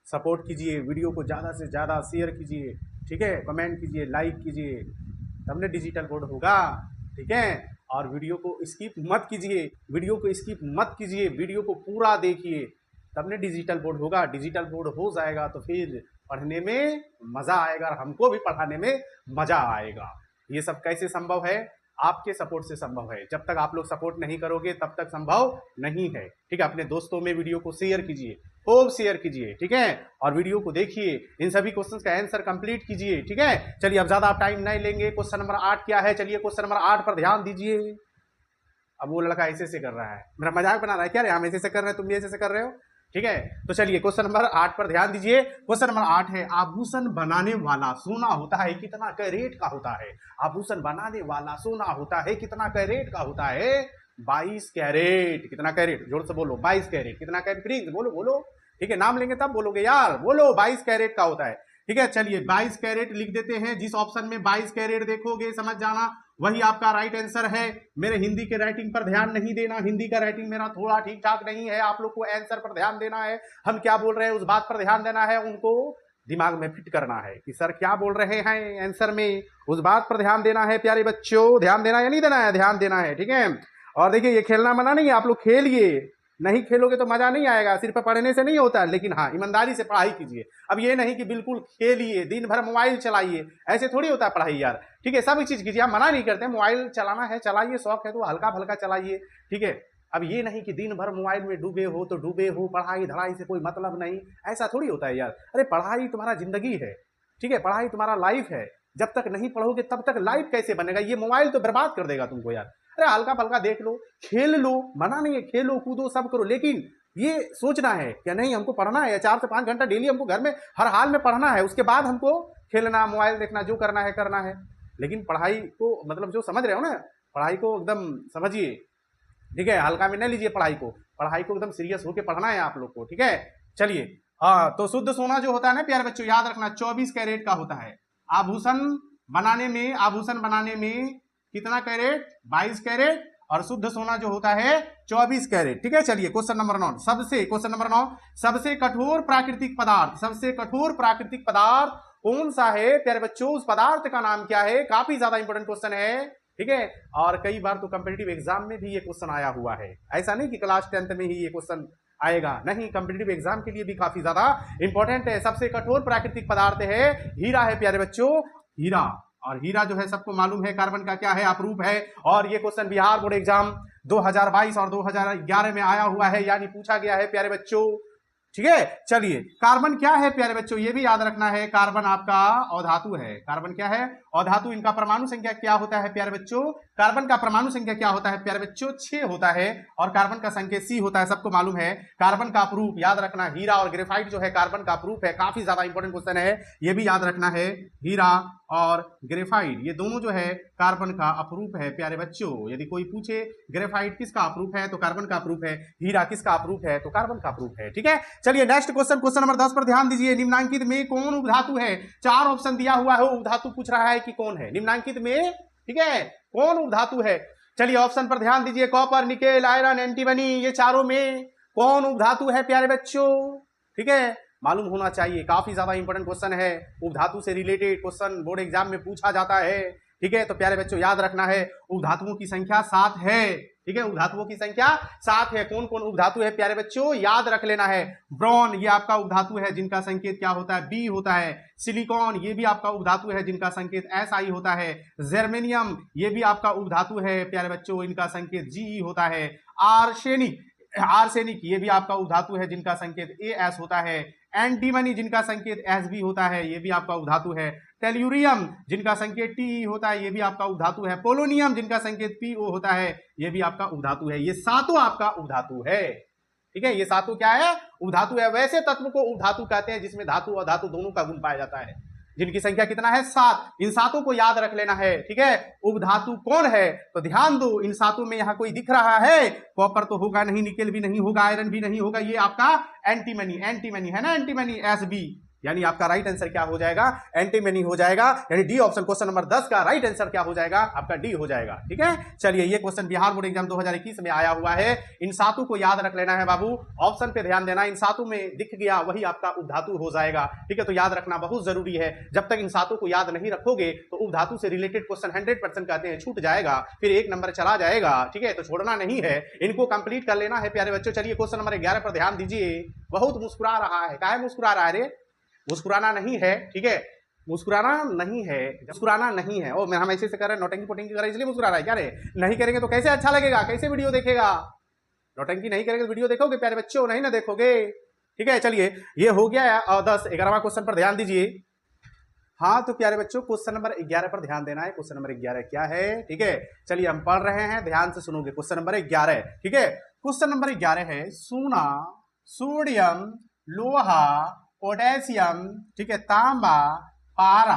सपोर्ट कीजिए, वीडियो को ज्यादा से ज्यादा शेयर कीजिए। ठीक है, कमेंट कीजिए, लाइक कीजिए, तब ने डिजिटल बोर्ड होगा। ठीक है, और वीडियो को स्किप मत कीजिए, वीडियो को स्किप मत कीजिए, वीडियो को पूरा देखिए, तब ने डिजिटल बोर्ड होगा। डिजिटल बोर्ड हो जाएगा तो फिर पढ़ने में मजा आएगा और हमको भी पढ़ाने में मजा आएगा। ये सब कैसे संभव है? आपके सपोर्ट से संभव है। जब तक आप लोग सपोर्ट नहीं करोगे तब तक संभव नहीं है। ठीक है, अपने दोस्तों में वीडियो को शेयर कीजिए, खूब शेयर कीजिए। ठीक है, और वीडियो को देखिए, इन सभी क्वेश्चंस का आंसर कंप्लीट कीजिए। ठीक है, चलिए अब ज्यादा आप टाइम नहीं लेंगे। क्वेश्चन नंबर 8 क्या है? चलिए क्वेश्चन नंबर 8 पर ध्यान दीजिए। अब वो लड़का ऐसे से कर रहा है, मेरा मजाक बना रहा है क्या रे? हम ऐसे से कर रहे हैं, तुम भी ऐसे से कर रहे हो। ठीक है, तो चलिए क्वेश्चन नंबर 8 पर ध्यान दीजिए। क्वेश्चन नंबर 8 है, आभूषण बनाने वाला सोना होता है कितना कैरेट का होता है? आभूषण बनाने वाला सोना होता है कितना कैरेट का होता है? 22 कैरेट। कितना कैरेट? जोर से बोलो, 22 कैरेट। कितना कैरेट? प्लीज बोलो बोलो। ठीक है, नाम लेंगे तब बोलोगे यार, बोलो 22 कैरेट का होता है। ठीक है, चलिए 22 कैरेट लिख देते हैं। जिस ऑप्शन में 22 कैरेट देखोगे समझ जाना वही आपका राइट आंसर है। मेरे हिंदी के राइटिंग पर ध्यान नहीं देना, हिंदी का राइटिंग मेरा थोड़ा ठीक ठाक नहीं है। आप लोग को आंसर पर ध्यान देना है, हम क्या बोल रहे हैं उस बात पर ध्यान देना है, उनको दिमाग में फिट करना है कि सर क्या बोल रहे हैं आंसर में, उस बात पर ध्यान देना है प्यारे बच्चों। ध्यान देना या नहीं देना है? ध्यान देना है। ठीक है, और देखिए ये खेलना मना नहीं है, आप लोग खेलिए, नहीं खेलोगे तो मजा नहीं आएगा। सिर्फ पढ़ने से नहीं होता है, लेकिन हाँ ईमानदारी से पढ़ाई कीजिए। अब ये नहीं कि बिल्कुल खेलिए, दिन भर मोबाइल चलाइए, ऐसे थोड़ी होता है पढ़ाई यार। ठीक है, सब चीज कीजिए, हम मना नहीं करते, मोबाइल चलाना है चलाइए, शौक है तो हल्का फल्का चलाइए। ठीक है, अब ये नहीं कि दिन भर मोबाइल में डूबे हो तो डूबे हो, पढ़ाई धड़ाई से कोई मतलब नहीं, ऐसा थोड़ी होता है यार। अरे पढ़ाई तुम्हारा जिंदगी है। ठीक है, पढ़ाई तुम्हारा लाइफ है। जब तक नहीं पढ़ोगे तब तक लाइफ कैसे बनेगा? ये मोबाइल तो बर्बाद कर देगा तुमको यार। अरे हल्का फल्का देख लो, खेल लो, मना नहीं है, खेलो कूदो सब करो, लेकिन ये सोचना है क्या नहीं हमको पढ़ना है, 4 से 5 घंटा डेली हमको घर में हर हाल में पढ़ना है, उसके बाद हमको खेलना, मोबाइल देखना, जो करना है करना है। लेकिन पढ़ाई को मतलब जो समझ रहे हो ना, पढ़ाई को एकदम समझिए। ठीक है, हल्का में न लीजिए पढ़ाई को एकदम सीरियस होकर पढ़ना है आप लोग को। ठीक है, चलिए हाँ, तो शुद्ध सोना जो होता है ना प्यारे बच्चों, याद रखना 24 कैरेट का होता है। आभूषण बनाने में कितना कैरेट? 22 कैरेट। और शुद्ध सोना जो होता है 24 कैरेट। ठीक है, चलिए क्वेश्चन नंबर 9, क्वेश्चन नंबर 9, सबसे कठोर प्राकृतिक पदार्थ कौन सा है प्यारे बच्चों? उस पदार्थ का नाम क्या है? काफी ज्यादा इंपॉर्टेंट क्वेश्चन है। ठीक है, और कई बार तो कॉम्पिटिटिव एग्जाम में भी ये क्वेश्चन आया हुआ है, ऐसा नहीं कि क्लास 10th में ही ये क्वेश्चन आएगा, नहीं, कॉम्पिटिटिव एग्जाम के लिए भी काफी ज्यादा इंपॉर्टेंट है। सबसे कठोर प्राकृतिक पदार्थ है हीरा है प्यारे बच्चों, हीरा। और हीरा जो है सबको मालूम है कार्बन का क्या है? अपरूप है। और ये क्वेश्चन बिहार बोर्ड एग्जाम 2022 और 2011 में आया हुआ है, यानी पूछा गया है प्यारे बच्चों। ठीक है, चलिए कार्बन क्या है प्यारे बच्चों? ये भी याद रखना है, कार्बन आपका अधातु है। कार्बन क्या है? अधातु। इनका परमाणु संख्या क्या होता है प्यारे बच्चों? कार्बन का परमाणु संख्या क्या होता है प्यारे बच्चों? 6 होता है। और कार्बन का संकेत C होता है, सबको मालूम है। कार्बन का अपरूप याद रखना, हीरा और ग्रेफाइट जो है कार्बन का अपरूप है। काफी ज्यादा इंपॉर्टेंट क्वेश्चन है, ये भी याद रखना है। हीरा और ग्रेफाइट ये दोनों जो है कार्बन का अपरूप है प्यारे बच्चों। यदि कोई पूछे ग्रेफाइट किसका अपरूप है तो कार्बन का अपरूप है, हीरा किसका अपरूप है तो कार्बन का अपरूप है। ठीक है, चलिए नेक्स्ट क्वेश्चन, क्वेश्चन नंबर 10 पर ध्यान दीजिए। निम्नांकित में कौन उपधातु है? 4 ऑप्शन दिया हुआ है, उपधातु पूछ रहा है कि कौन है निम्नांकित में। ठीक है, कौन उपधातु है? चलिए ऑप्शन पर ध्यान दीजिए, कॉपर, निकेल, आयरन, एंटीमनी, ये चारों में कौन उपधातु है प्यारे बच्चों? ठीक है, मालूम होना चाहिए, काफी ज्यादा इंपॉर्टेंट क्वेश्चन है, उपधातु से रिलेटेड क्वेश्चन बोर्ड एग्जाम में पूछा जाता है। ठीक है, तो प्यारे बच्चों याद रखना है, उपधातुओं की संख्या 7 है। ठीक है, उपधातुओं की संख्या 7 है। कौन कौन उपधातु है प्यारे बच्चों? याद रख लेना है। ब्रॉन ये आपका उपधातु है, जिनका संकेत क्या होता है? B होता है। सिलिकॉन ये भी आपका उपधातु है, जिनका संकेत Si होता है। जर्मेनियम ये भी आपका उपधातु है प्यारे बच्चों, इनका संकेत Ge होता है। आर्सेनिक आर्सेनिक ये भी आपका उपधातु है जिनका संकेत एस होता है। एंटीमनी जिनका संकेत एस भी होता है ये भी आपका उपधातु है। टेल्यूरियम जिनका संकेत टी होता है ये भी आपका उपधातु है। पोलोनियम जिनका संकेत पीओ होता है ये भी आपका उपधातु है। ये सातों आपका उपधातु है, ठीक है। ये सातों क्या है? उपधातु है। वैसे तत्व को उपधातु कहते हैं जिसमें धातु और धातु दोनों का गुण पाया जाता है, जिनकी संख्या कितना है? 7। इन सातों को याद रख लेना है, ठीक है। उपधातु कौन है? तो ध्यान दो, इन सातों में यहां कोई दिख रहा है? कॉपर तो होगा नहीं, निकेल भी नहीं होगा, आयरन भी नहीं होगा। ये आपका एंटीमनी, एंटीमनी है ना, एंटीमनी एसबी, यानी आपका राइट आंसर क्या हो जाएगा? एंटीमनी हो जाएगा। यानी डी ऑप्शन क्वेश्चन नंबर 10 का राइट आंसर क्या हो जाएगा? आपका डी हो जाएगा, ठीक है। चलिए, ये क्वेश्चन बिहार बोर्ड एग्जाम 2021 में आया हुआ है। इन सातों को याद रख लेना है बाबू, ऑप्शन पे ध्यान देना। इन सातों में दिख गया वही आपका उपधातु हो जाएगा, ठीक है। तो याद रखना बहुत जरूरी है। जब तक इन सातों को याद नहीं रखोगे तो उपधातु से रिलेटेड क्वेश्चन 100% कहते हैं छूट जाएगा, फिर 1 नंबर चला जाएगा, ठीक है। तो छोड़ना नहीं है, इनको कंप्लीट कर लेना है प्यारे बच्चों। चलिए, क्वेश्चन नंबर 11 पर ध्यान दीजिए। बहुत मुस्कुरा रहा है, काहे मुस्कुरा रहा है रे? मुस्कुराना नहीं है, ठीक है। मुस्कुराना नहीं है, मुस्कुराना नहीं है। ओ, हम ऐसे से कर रहे हैं, नौटंकी पोटंकी कर रहे हैं इसलिए मुस्कुरा रहा है क्या रे? नहीं करेंगे तो कैसे अच्छा लगेगा? कैसे वीडियो देखेगा? नौटंकी नहीं करेंगे तो वीडियो देखोगे प्यारे बच्चों? नहीं ना देखोगे, ठीक है। चलिए, ये हो गया। और 11वां क्वेश्चन पर ध्यान दीजिए। हाँ, तो प्यारे बच्चों क्वेश्चन नंबर 11 पर ध्यान देना है। क्वेश्चन नंबर 11 क्या है, ठीक है। चलिए, हम पढ़ रहे हैं, ध्यान से सुनोगे। क्वेश्चन नंबर 11, ठीक है। क्वेश्चन नंबर 11 है सोना, सोडियम, लोहा, पोटेशियम, ठीक है, तांबा, पारा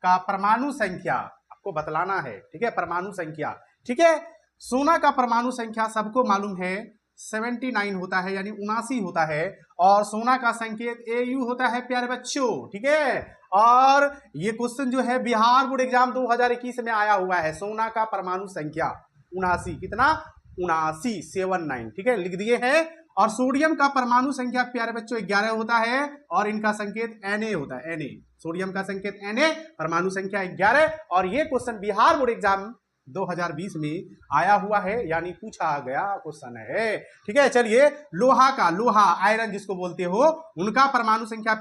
का परमाणु संख्या आपको बतलाना है, ठीक है। परमाणु संख्या, ठीक है। सोना का परमाणु संख्या सबको मालूम है 79 होता है, यानी 79 होता है। और सोना का संकेत AU होता है प्यारे बच्चों, ठीक है। और ये क्वेश्चन जो है बिहार बोर्ड एग्जाम 2021 में आया हुआ है। सोना का परमाणु संख्या 79, कितना? 79, 79, ठीक है, लिख दिए हैं। और सोडियम का परमाणु संख्या प्यारे बच्चों 11 होता है और इनका संकेत Na होता है, Na। सोडियम का संकेत Na, परमाणु संख्या 11। और ये क्वेश्चन बिहार बोर्ड एग्जाम 2020 में आया हुआ है, यानी पूछा गया क्वेश्चन है, ठीक है। चलिए, लोहा का, लोहा आयरन जिसको बोलते हो, उनका परमाणु संख्या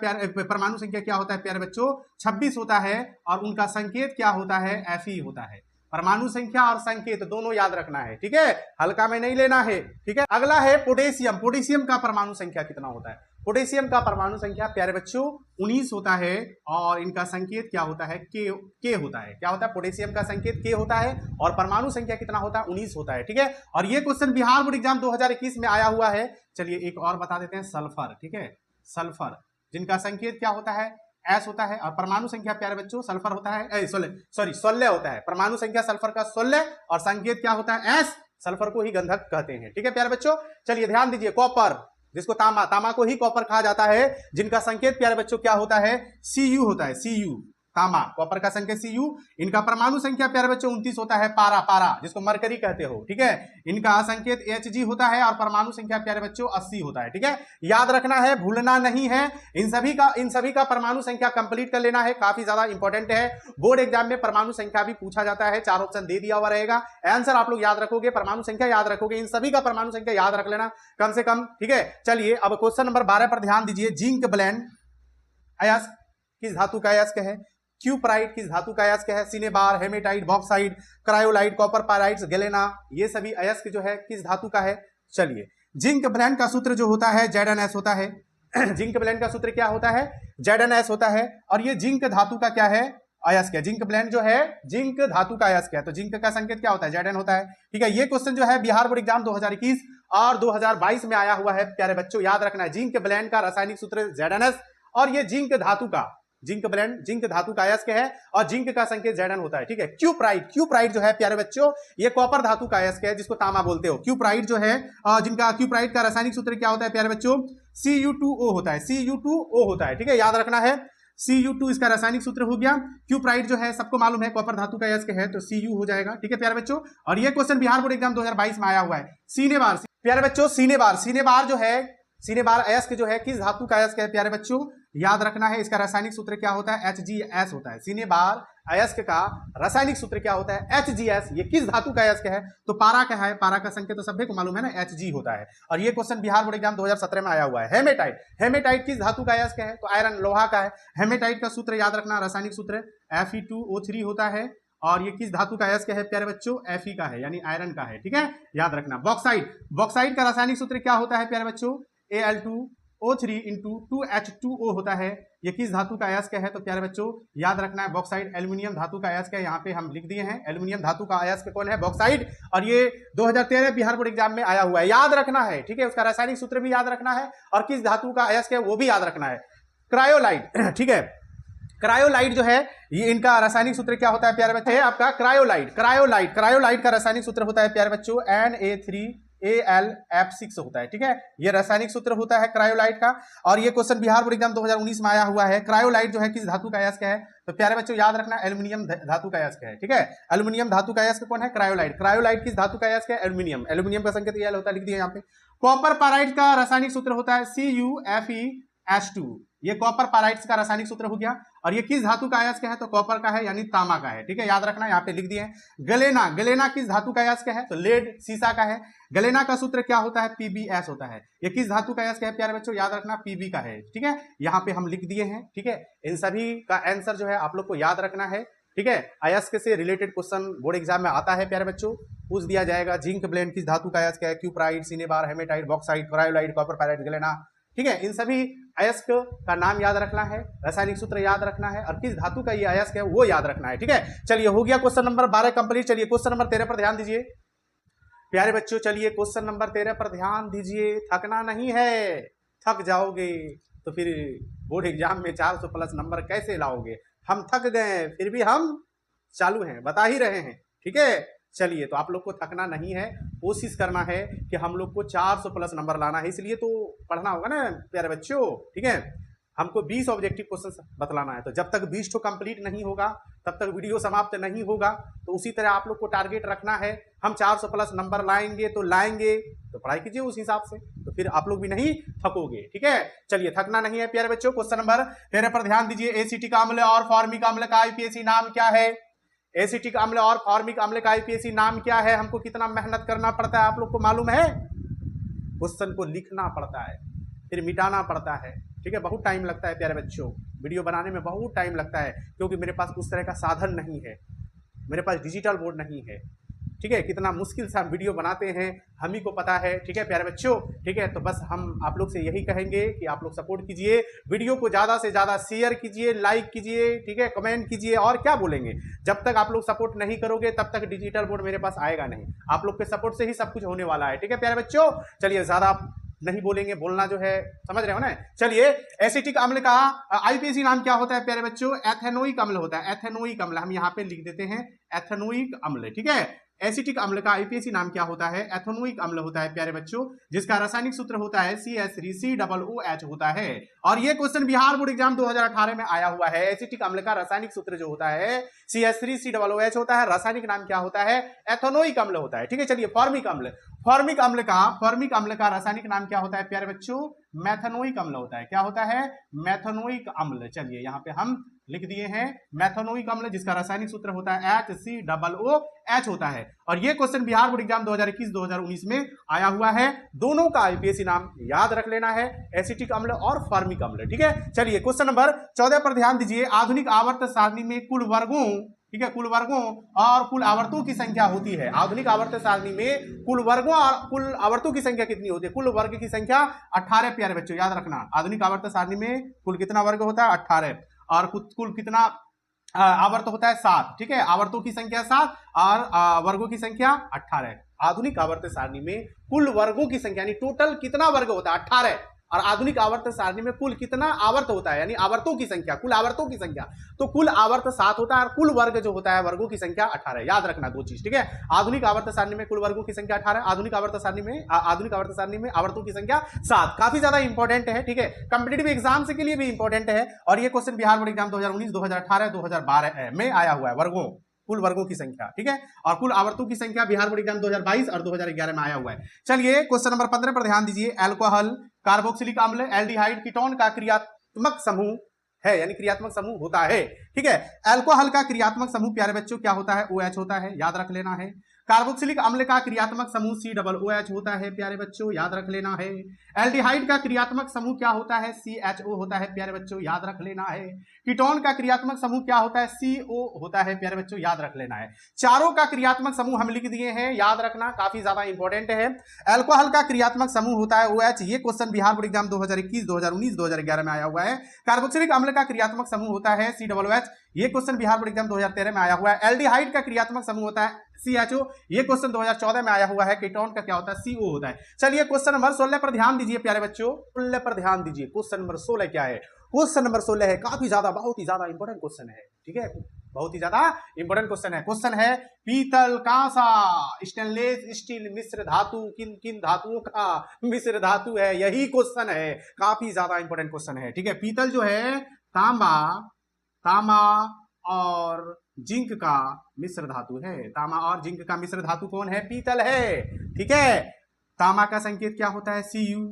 क्या होता है प्यारे बच्चों? 26 होता है। और उनका संकेत क्या होता है? Fe होता है। परमाणु संख्या और संकेत दोनों याद रखना है, ठीक है, हल्का में नहीं लेना है, ठीक है। अगला है पोटेशियम। पोटेशियम का परमाणु संख्या कितना होता है? पोटेशियम का परमाणु संख्या प्यारे बच्चों 19 होता है। और इनका संकेत क्या होता है? के होता है। क्या होता है? पोटेशियम का संकेत के होता है और परमाणु संख्या कितना होता है? 19 होता है, ठीक है। और ये क्वेश्चन बिहार बोर्ड एग्जाम 2021 में आया हुआ है। चलिए, एक और बता देते हैं, सल्फर, ठीक है। सल्फर जिनका संकेत क्या होता है? एस होता है। और परमाणु संख्या प्यारे बच्चों सल्फर होता है, 16 होता है। परमाणु संख्या सल्फर का 16 और संकेत क्या होता है? एस। सल्फर को ही गंधक कहते हैं, ठीक है प्यारे बच्चों। चलिए, ध्यान दीजिए। कॉपर जिसको तांबा, तांबा को ही कॉपर कहा जाता है, जिनका संकेत प्यारे बच्चों क्या होता है? Cu होता है, Cu। तांबा, कॉपर का संकेत Cu। इनका परमाणु संख्या प्यारे बच्चों 29 होता है। पारा, पारा जिसको मरकरी कहते हो, ठीक है। इनका संकेत Hg होता है और परमाणु संख्या प्यारे बच्चों 80 होता है, ठीक है। याद रखना है, भूलना नहीं है। इन सभी का परमाणु संख्या कंप्लीट कर लेना है, काफी ज्यादा इंपॉर्टेंट है। बोर्ड एग्जाम में परमाणु संख्या भी पूछा जाता है, 4 ऑप्शन दे दिया हुआ रहेगा। आंसर आप लोग याद रखोगे, परमाणु संख्या याद रखोगे, इन सभी का परमाणु संख्या याद रख लेना कम से कम, ठीक है। चलिए, अब क्वेश्चन नंबर 12 पर ध्यान दीजिए। जिंक ब्लेंड अयस्क किस धातु का अयस्क है? क्यूप्राइट किस धातु का अयस्क है? Cinnabar, haematite, bauxite, cryolite, copper pyrites, galena, ये सभी अयस्क जो है किस धातु का है? चलिए, जिंक ब्लेंड का सूत्र जो होता है ZnS होता है। जिंक ब्लेंड का सूत्र क्या होता है? ZnS होता है। और ये जिंक धातु का क्या है? अयस्क है। जिंक ब्लेंड जो है जिंक धातु का अयस्क है, तो जिंक का संकेत क्या होता है? Zn होता है, ठीक है। ये क्वेश्चन जो है बिहार बोर्ड एग्जाम 2021 और 2022 में आया हुआ है प्यारे बच्चों, याद रखना है। जिंक ब्लेंड का रासायनिक सूत्र ZnS और ये जिंक धातु का, जिंक ब्लेंड जिंक धातु का अयस्क है और जिंक का संकेत Zn होता है, ठीक है। क्यूप्राइट जो है प्यारे बच्चों, ये कॉपर धातु का अयस्क है जिसको तांबा बोलते हो। क्यूप्राइट जो है, जिनका क्यूप्राइट का रासायनिक सूत्र क्या होता है प्यारे बच्चों? Cu2O होता है, Cu2O होता है, ठीक है, याद रखना है। Cu2 इसका रासायनिक सूत्र हो गया। क्यूप्राइट जो है सबको मालूम है कॉपर धातु का अयस्क है, तो Cu हो जाएगा, ठीक है प्यारे बच्चों। और ये क्वेश्चन बिहार बोर्ड एग्जाम 2022 में आया हुआ है। सिनेबार प्यारे बच्चों, सिनेबार जो है, सिनेबार अयस्क जो है किस धातु का अयस्क है प्यारे बच्चों? याद रखना है, इसका रासायनिक सूत्र क्या होता है? HgS होता है। सिनेबार अयस्क का रासायनिक सूत्र क्या होता है? HgS। ये किस धातु का अयस्क है? तो पारा का है, पारा का संकेत तो सभी को मालूम है ना, Hg होता है। और ये क्वेश्चन बिहार बोर्ड एग्जाम 2017 में आया हुआ है। हेमेटाइट किस धातु का अयस्क है? तो आयरन, लोहा का है। हेमेटाइट का सूत्र याद रखना, रासायनिक सूत्र Fe2O3 होता है। और ये किस धातु का अयस्क है प्यारे बच्चों? Fe का है, यानी आयरन का है, ठीक है, याद रखना। बॉक्साइट, बॉक्साइट का रासायनिक सूत्र क्या होता है प्यारे बच्चों? Al2O3 इंटू 2H2O होता है। ये किस धातु का अयस्क है? तो प्यारे बच्चों याद रखना है बॉक्साइट एल्यूमिनियम धातु का अयस्क है, यहाँ पे हम लिख दिए हैं एल्यूमिनियम धातु का अयस्क कौन है? बॉक्साइट। और ये 2013 बिहार बोर्ड एग्जाम में आया हुआ है, याद रखना है, ठीक है, उसका रासायनिक सूत्र भी याद रखना है और किस धातु का अयस्क है वो भी याद रखना है। क्रायोलाइट, ठीक है, क्रायोलाइट जो है ये इनका रासायनिक सूत्र क्या होता है प्यारे बच्चे? आपका क्रायोलाइट, क्रायोलाइट, क्रायोलाइट का रासायनिक सूत्र होता है प्यारे बच्चों Na3Al(F6) होता है, ठीक है, ये रासायनिक सूत्र होता है क्रायोलाइट का। और ये क्वेश्चन बिहार बोर्ड एग्जाम 2019 में आया हुआ है। क्रायोलाइट जो है किस धातु का अयस्क है? तो प्यारे बच्चों याद रखना एल्यूमिनियम धातु का अयस्क है, ठीक है, एल्यूमिनियम धातु का अयस्क कौन है? क्रायोलाइट। क्रायोलाइट किस धातु का अयस्क है? एल्यूमिनियम। एल्यूमिनियम का संकेत Al होता है, लिख दिया यहाँ पे। कॉपर पाराइड का रासायनिक सूत्र होता है CuFeH2, ये कॉपर पाराइड्स का रासायनिक सूत्र हो गया। और ये किस धातु का अयस्क है? तो कॉपर का है, यानी तांबा का है, ठीक है, याद रखना, यहाँ पे लिख दिए। गलेना, गलेना किस धातु का अयस्क है? तो लेड, सीसा का है। गलेना का सूत्र क्या होता है? PbS होता है। ये किस धातु का अयस्क है प्यारे बच्चों? याद रखना Pb का है, ठीक है, यहाँ पे हम लिख दिए हैं, ठीक है। इन सभी का आंसर जो है आप लोग को याद रखना है, ठीक है। अयस्क से रिलेटेड क्वेश्चन बोर्ड एग्जाम में आता है प्यारे बच्चों, पूछ दिया जाएगा। जिंक ब्लेंड किस धातु का अयस्क है? Cuprite, cinnabar, haematite, bauxite, cryolite, copper pyrite, galena, ठीक है। इन सभी अयस्क का नाम याद रखना है, रासायनिक सूत्र याद रखना है और किस धातु का ये अयस्क है वो याद रखना है, ठीक है। चलिए हो गया क्वेश्चन नंबर 12 कंप्लीट। चलिए क्वेश्चन नंबर 13 पर ध्यान दीजिए प्यारे बच्चों। चलिए क्वेश्चन नंबर 13 पर ध्यान दीजिए, थकना नहीं है, थक जाओगे तो फिर बोर्ड एग्जाम में 400 प्लस नंबर कैसे लाओगे? हम थक गए फिर भी हम चालू हैं, बता ही रहे हैं, ठीक है। चलिए तो आप लोग को थकना नहीं है, कोशिश करना है कि हम लोग को 400 प्लस नंबर लाना है, इसलिए तो पढ़ना होगा ना प्यारे बच्चों, ठीक है। हमको 20 ऑब्जेक्टिव क्वेश्चन बतलाना है, तो जब तक 20 तो कंप्लीट नहीं होगा तब तक वीडियो समाप्त नहीं होगा। तो उसी तरह आप लोग को टारगेट रखना है, हम 400 प्लस नंबर लाएंगे तो लाएंगे, तो पढ़ाई कीजिए उस हिसाब से, तो फिर आप लोग भी नहीं थकोगे, ठीक है। चलिए थकना नहीं है प्यारे बच्चों। क्वेश्चन नंबर 13 पर ध्यान दीजिए। एसिटिक अम्ल और फॉर्मिक अम्ल का आईपीएसी नाम क्या है? एसिटिक अम्ल और फॉर्मिक अम्ल का आईपीएसी नाम क्या है? हमको कितना मेहनत करना पड़ता है आप लोग को मालूम है? क्वेश्चन को लिखना पड़ता है, फिर मिटाना पड़ता है, ठीक है, बहुत टाइम लगता है प्यारे बच्चों, वीडियो बनाने में बहुत टाइम लगता है, क्योंकि मेरे पास उस तरह का साधन नहीं है, मेरे पास डिजिटल बोर्ड नहीं है, ठीक है। कितना मुश्किल से हम वीडियो बनाते हैं हम ही को पता है, ठीक है प्यारे बच्चों, ठीक है। तो बस हम आप लोग से यही कहेंगे कि आप लोग सपोर्ट कीजिए, वीडियो को ज़्यादा से ज़्यादा शेयर कीजिए, लाइक कीजिए, ठीक है, कमेंट कीजिए, और क्या बोलेंगे। जब तक आप लोग सपोर्ट नहीं करोगे तब तक डिजिटल बोर्ड मेरे पास आएगा नहीं। आप लोग के सपोर्ट से ही सब कुछ होने वाला है, ठीक है प्यारे बच्चों। चलिए ज़्यादा नहीं बोलेंगे, बोलना जो है समझ रहे हो ना। चलिए एसिटिक अम्ल का आईपीएसी नाम क्या होता है प्यारे बच्चों? एथेनोइक अम्ल होता है, एथेनोइक अम्ल, हम यहाँ पे लिख देते हैं एथेनोइक अम्ल, ठीक है। एसिटिक अम्ल का आईपीएसी नाम क्या होता है? एथेनोइक अम्ल होता है प्यारे बच्चों, जिसका रासायनिक सूत्र होता है CH3COOH होता है। और ये क्वेश्चन बिहार बोर्ड एग्जाम 2018 में आया हुआ है। एसिटिक अम्ल का रासायनिक सूत्र जो होता है CH3COOH होता है, रासायनिक नाम क्या होता है? एथेनोइक अम्ल होता है, ठीक है। चलिए फॉर्मिक अम्ल, फॉर्मिक अम्ल का रासायनिक नाम क्या होता है प्यारे बच्चों? मेथेनोइक अम्ल होता है। क्या होता है? मेथेनोइक अम्ल। चलिए यहाँ पे हम लिख दिए हैं मेथेनोइक अम्ल, जिसका रासायनिक सूत्र होता है HCOOH होता है। और ये क्वेश्चन बिहार बोर्ड एग्जाम 2021-2019 में आया हुआ है। दोनों का आईपीएसी नाम याद रख लेना है, एसिटिक अम्ल और फॉर्मिक अम्ल, ठीक है। चलिए क्वेश्चन नंबर 14 पर ध्यान दीजिए। आधुनिक आवर्त सारणी में कुल वर्गों, ठीक है, कुल वर्गों और कुल आवर्तों की संख्या होती है। आधुनिक आवर्त सारणी में कुल वर्गों और कुल आवर्तों की संख्या कितनी होती है? कुल वर्ग की संख्या 18 प्यारे बच्चों, याद रखना। आधुनिक आवर्त सारणी में कुल कितना वर्ग होता है? 18। और कुल कितना आवर्त होता है? 7, ठीक है। आवर्तों की संख्या 7 और वर्गों की संख्या 18। आधुनिक आवर्त सारणी में कुल वर्गों की संख्या यानी टोटल कितना वर्ग होता है? 18। और आधुनिक आवर्त सारणी में कुल कितना आवर्त होता है, यानी आवर्तों की संख्या, कुल आवर्तों की संख्या। तो कुल आवर्त 7 होता है और कुल वर्ग जो होता है वर्गों की संख्या 18। याद रखना दो चीज, ठीक है। आधुनिक आवर्त सारणी में कुल वर्गों की संख्या 18, आधुनिक आवर्त सारणी में आवर्तों की संख्या 7। काफी ज्यादा इंपॉर्टेंट है, ठीक है, कंपिटेटिव एग्जाम के लिए भी इंपॉर्टेंट है। और ये क्वेश्चन बिहार बोर्ड एग्जाम 2019, 2018, 2012 में आया हुआ है। वर्गों, कुल वर्गों की संख्या, ठीक है। और कुल आवर्तों की संख्या बिहार बोर्ड एग्जाम 2022 और 2011 में आया हुआ है। चलिए क्वेश्चन नंबर 15 पर ध्यान दीजिए। अल्कोहल, कार्बोक्सिलिक अम्ल, एल्डिहाइड, कीटोन का क्रियात्मक समूह है, यानी क्रियात्मक समूह होता है, ठीक है। अल्कोहल का क्रियात्मक समूह प्यारे बच्चों क्या होता है? OH होता है, याद रख लेना है। कार्बोक्सिलिक अम्ल का क्रियात्मक समूह COOH होता है प्यारे बच्चों, याद रख लेना है। एल्डिहाइड का क्रियात्मक समूह क्या होता है? CHO होता है प्यारे बच्चों, याद रख लेना है। कीटोन का क्रियात्मक समूह क्या होता है? CO होता है प्यारे बच्चों, याद रख लेना है। चारों का क्रियात्मक समूह हम लिख दिए हैं, याद रखना, काफी ज्यादा इंपॉर्टेंट है। अल्कोहल का क्रियात्मक समूह होता है OH, ये क्वेश्चन बिहार बोर्ड एग्जाम 2021, 2019, 2011 में आया हुआ है। कार्बोक्सिलिक अम्ल का क्रियात्मक समूह होता है COOH, ये क्वेश्चन बिहार बोर्ड एग्जाम 2013 में आया हुआ है। एल्डिहाइड का क्रियात्मक समूह होता है CHO, ये क्वेश्चन 2014 में आया हुआ है। कीटोन का क्या होता है? CO होता है। चलिए क्वेश्चन नंबर 16 पर ध्यान दीजिए प्यारे बच्चों, 16 पर ध्यान दीजिए। क्वेश्चन नंबर 16 क्या है? क्वेश्चन नंबर 16 है काफी ज्यादा, बहुत ही ज्यादा इंपॉर्टेंट क्वेश्चन है, ठीक है, बहुत ही ज्यादा इंपॉर्टेंट क्वेश्चन है। क्वेश्चन है पीतल, कांसा, स्टेनलेस स्टील मिश्र धातु किन किन धातुओं का मिश्र धातु है? यही क्वेश्चन है, काफी ज्यादा इंपॉर्टेंट क्वेश्चन है, ठीक है। पीतल जो है तांबा और जिंक का मिश्र धातु है। तांबा और जिंक का मिश्र धातु कौन है? पीतल है, ठीक है। तांबा का संकेत क्या होता है? Cu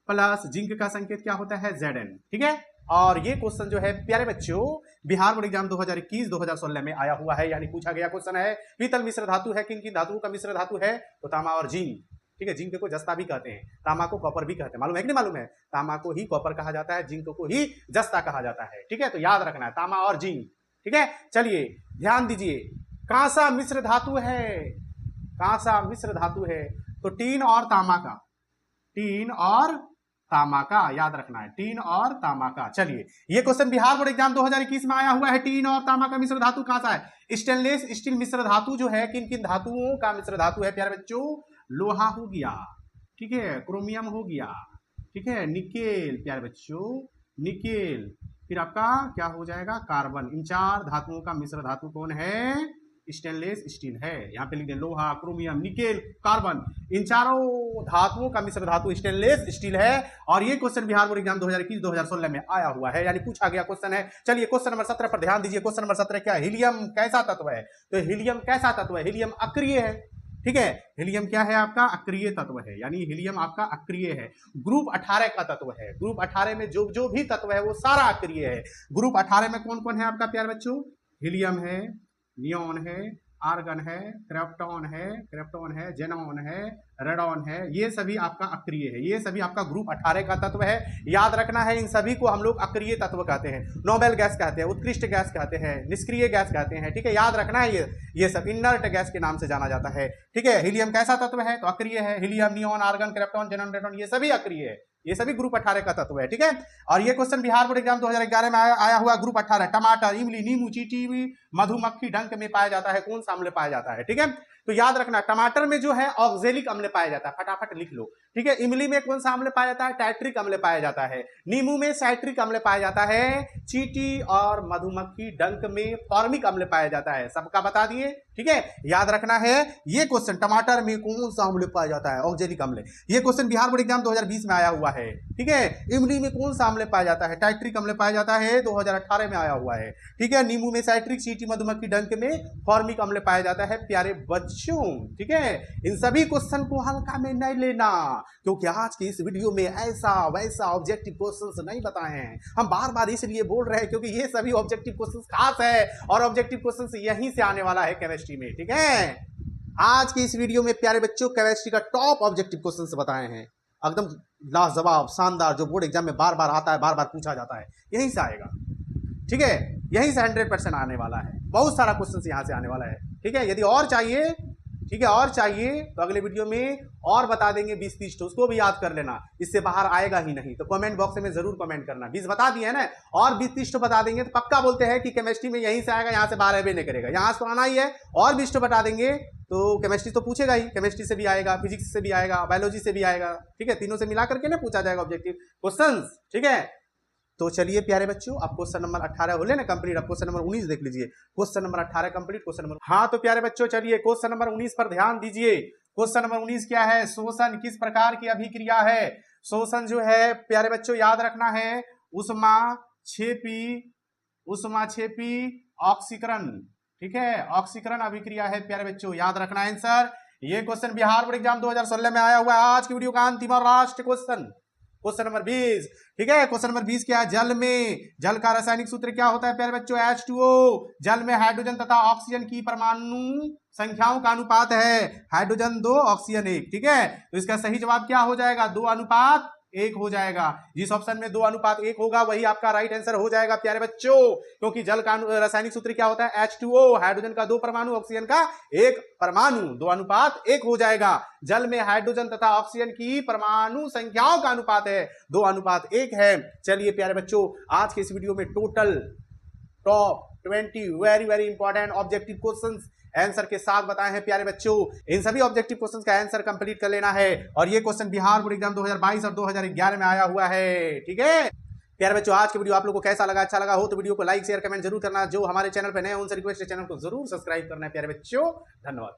प्लस, जिंक का संकेत क्या होता है? Zn, ठीक है। और ये क्वेश्चन जो है प्यारे बच्चों बिहार बोर्ड एग्जाम 2021, 2016 में आया हुआ है, यानी पूछा गया क्वेश्चन है पीतल मिश्र धातु है, किन किन धातुओं का मिश्र धातु है? तो तांबा और जिंक, ठीक है। जिंक को जस्ता भी कहते हैं, तांबा को कॉपर भी कहते हैं, मालूम है कि नहीं मालूम है? तांबा को ही कॉपर कहा जाता है, जिंक को ही जस्ता कहा जाता है, ठीक है। तो याद रखना है तांबा और जिंक, ठीक है। चलिए ध्यान दीजिए, कांसा मिश्र धातु है, कांसा मिश्र धातु है, तो टीन और तांबा का, टीन और तांबा का, याद रखना है, टीन और तांबा का। चलिए ये क्वेश्चन बिहार बोर्ड एग्जाम 2021 में आया हुआ है। टीन और तांबा का मिश्र धातु कौन सा है? स्टेनलेस स्टील मिश्र धातु जो है किन किन धातुओं का मिश्र धातु है प्यारे बच्चों? लोहा हो गया, ठीक है, क्रोमियम हो गया, ठीक है, निकेल प्यारे बच्चों, निकेल, फिर आपका क्या हो जाएगा? कार्बन। इन चार धातुओं का मिश्र धातु कौन है? स्टेनलेस स्टील है। यहाँ पे लिख दें लोहा, क्रोमियम, निकेल, कार्बन, इन चारों धातुओं का मिश्र धातु स्टेनलेस स्टील है। और ये क्वेश्चन बिहार बोर्ड एग्जाम 2021, 2016 में आया हुआ है, यानी पूछा गया क्वेश्चन है। चलिए क्वेश्चन नंबर 17 पर ध्यान दीजिए। क्वेश्चन नंबर 17 क्या है? हीलियम कैसा तत्व है? तो हीलियम कैसा तत्व है? हीलियम अक्रिय है, ठीक है। हीलियम क्या है? आपका अक्रिय तत्व है, यानी हीलियम आपका अक्रिय है। ग्रुप 18 का तत्व है। ग्रुप 18 में जो जो भी तत्व है वो सारा अक्रिय है। ग्रुप 18 में कौन कौन है आपका प्यारे बच्चों? हीलियम है, नियॉन है, आर्गन है, क्रिप्टॉन है, जेनॉन है, रेडॉन है, ये सभी आपका अक्रिय है। ये सभी आपका ग्रुप 18 का तत्व है, याद रखना है। इन सभी को हम लोग अक्रिय तत्व कहते हैं, नोबेल गैस कहते हैं, उत्कृष्ट गैस कहते हैं, निष्क्रिय गैस कहते हैं, ठीक है, याद रखना है। ये सब इनर्ट गैस के नाम से जाना जाता है, ठीक है। हीलियम कैसा तत्व है? तो अक्रिय है। Helium, neon, argon, krypton, xenon, radon, ये सभी अक्रिय है, ये सभी ग्रुप 18 का तत्व है, ठीक है। और ये क्वेश्चन बिहार बोर्ड एग्जाम 2011 में आया हुआ। ग्रुप 18 टमाटर, इमली, नींबू, चींटी, मधुमक्खी, डंक में पाया जाता है। कौन सा अम्ल पाया जाता है? ठीक है, तो याद रखना टमाटर में जो है ऑक्जेलिक अम्ल पाया जाता है, फटाफट लिख लो, ठीक है। इमली में कौन सा अम्ल पाया जाता है? टाइट्रिक अम्ल पाया जाता है। नींबू में साइट्रिक अम्ल पाया जाता है। चींटी और मधुमक्खी, डंक में फॉर्मिक अम्ल पाया जाता है। सबका बता दिए, ठीक है, याद रखना है। ये क्वेश्चन टमाटर में कौन सा अम्ल पाया जाता है? ऑक्जेलिक अम्ल। ये क्वेश्चन बिहार बोर्ड एग्जाम 2020 में आया हुआ है, ठीक है। इमली में कौन सा अम्ल पाया जाता है? टाइट्रिक अम्ल पाया जाता है, 2018 में आया हुआ है, ठीक है। नींबू में साइट्रिक, चींटी, मधुमक्खी, डंक में फॉर्मिक अम्ल पाया जाता है प्यारे बच्चों, ठीक है। इन सभी क्वेश्चन को हल्का में नहीं लेना, क्योंकि आज की इस वीडियो में ऐसा वैसा ऑब्जेक्टिव क्वेश्चंस नहीं बताए हैं। हम बार बार इसलिए बोल रहे हैं क्योंकि ये सभी ऑब्जेक्टिव क्वेश्चंस खास है, और ऑब्जेक्टिव क्वेश्चंस यहीं से आने वाला है केमिस्ट्री में, ठीक है। आज की इस वीडियो में प्यारे बच्चों केमिस्ट्री का टॉप ऑब्जेक्टिव क्वेश्चंस बताए हैं, एकदम लाजवाब, शानदार, जो बोर्ड एग्जाम में बार बार आता है, बार बार पूछा जाता है, यहीं से आएगा, ठीक है। यहीं से 100% आने वाला है। बहुत सारा क्वेश्चन यहाँ से आने वाला है, ठीक है। यदि और चाहिए, ठीक है, और चाहिए तो अगले वीडियो में और बता देंगे 20-30 तो उसको भी याद कर लेना, इससे बाहर आएगा ही नहीं। तो कमेंट बॉक्स में जरूर कमेंट करना। 20 बता दिए है ना, और 20-30 तो बता देंगे तो पक्का बोलते हैं कि केमिस्ट्री में यहीं से आएगा, यहाँ से बाहर आए नहीं करेगा। यहाँ से तो आना ही है, और 20 तो बता देंगे तो केमिस्ट्री तो पूछेगा ही, केमिस्ट्री से भी आएगा, फिजिक्स से भी आएगा, बायोलॉजी से भी आएगा, ठीक है। तीनों से मिला करके ना पूछा जाएगा ऑब्जेक्टिव क्वेश्चन, ठीक है। तो चलिए प्यारे बच्चों, अब क्वेश्चन नंबर 18 हो लेना कंप्लीट। अब क्वेश्चन नंबर 19 देख लीजिए। Question number 18 complete. Question number, हाँ तो प्यारे बच्चों चलिए क्वेश्चन नंबर 19 पर ध्यान दीजिए। क्वेश्चन नंबर 19 क्या है? शोषण किस प्रकार की अभिक्रिया है? शोषण जो है प्यारे बच्चों याद रखना है, ऊष्माक्षेपी ऑक्सीकरण, ठीक है, ऑक्सीकरण अभिक्रिया है प्यारे बच्चों, याद रखना है आंसर। ये क्वेश्चन बिहार बोर्ड एग्जाम 2016 में आया हुआ है। आज की वीडियो का अंतिम और लास्ट क्वेश्चन, क्वेश्चन नंबर 20, ठीक है। क्वेश्चन नंबर 20 क्या है, जल में, जल का रासायनिक सूत्र क्या होता है प्यारे बच्चों, H2O। जल में हाइड्रोजन तथा ऑक्सीजन की परमाणु संख्याओं का अनुपात है हाइड्रोजन 2 ऑक्सीजन 1, ठीक है। तो इसका सही जवाब क्या हो जाएगा, 2:1 हो जाएगा। जिस ऑप्शन में 2:1 होगा वही आपका राइट आंसर हो जाएगा प्यारे बच्चों, क्योंकि जल का रासायनिक सूत्र क्या होता है, H2O, हाइड्रोजन का 2 परमाणु, ऑक्सीजन का 1 परमाणु, 2:1 हो जाएगा। जल में हाइड्रोजन तथा ऑक्सीजन की परमाणु संख्याओं का अनुपात है 2:1 है। चलिए प्यारे बच्चों, आज के इस वीडियो में total top 20 very very important objective questions answer के साथ बताए हैं प्यारे बच्चों। इन सभी ऑब्जेक्टिव क्वेश्चंस का आंसर कंप्लीट कर लेना है, और ये क्वेश्चन बिहार बोर्ड एग्जाम 2022 और 2011 में आया हुआ है, ठीक है प्यारे बच्चों। आज के वीडियो आप लोगों को कैसा लगा, अच्छा लगा हो तो वीडियो को लाइक शेयर कमेंट जरूर करना। जो हमारे चैनल पर नए हैं उनसे रिक्वेस्ट है चैनल को जरूर सब्सक्राइब करना है प्यारे बच्चों। धन्यवाद।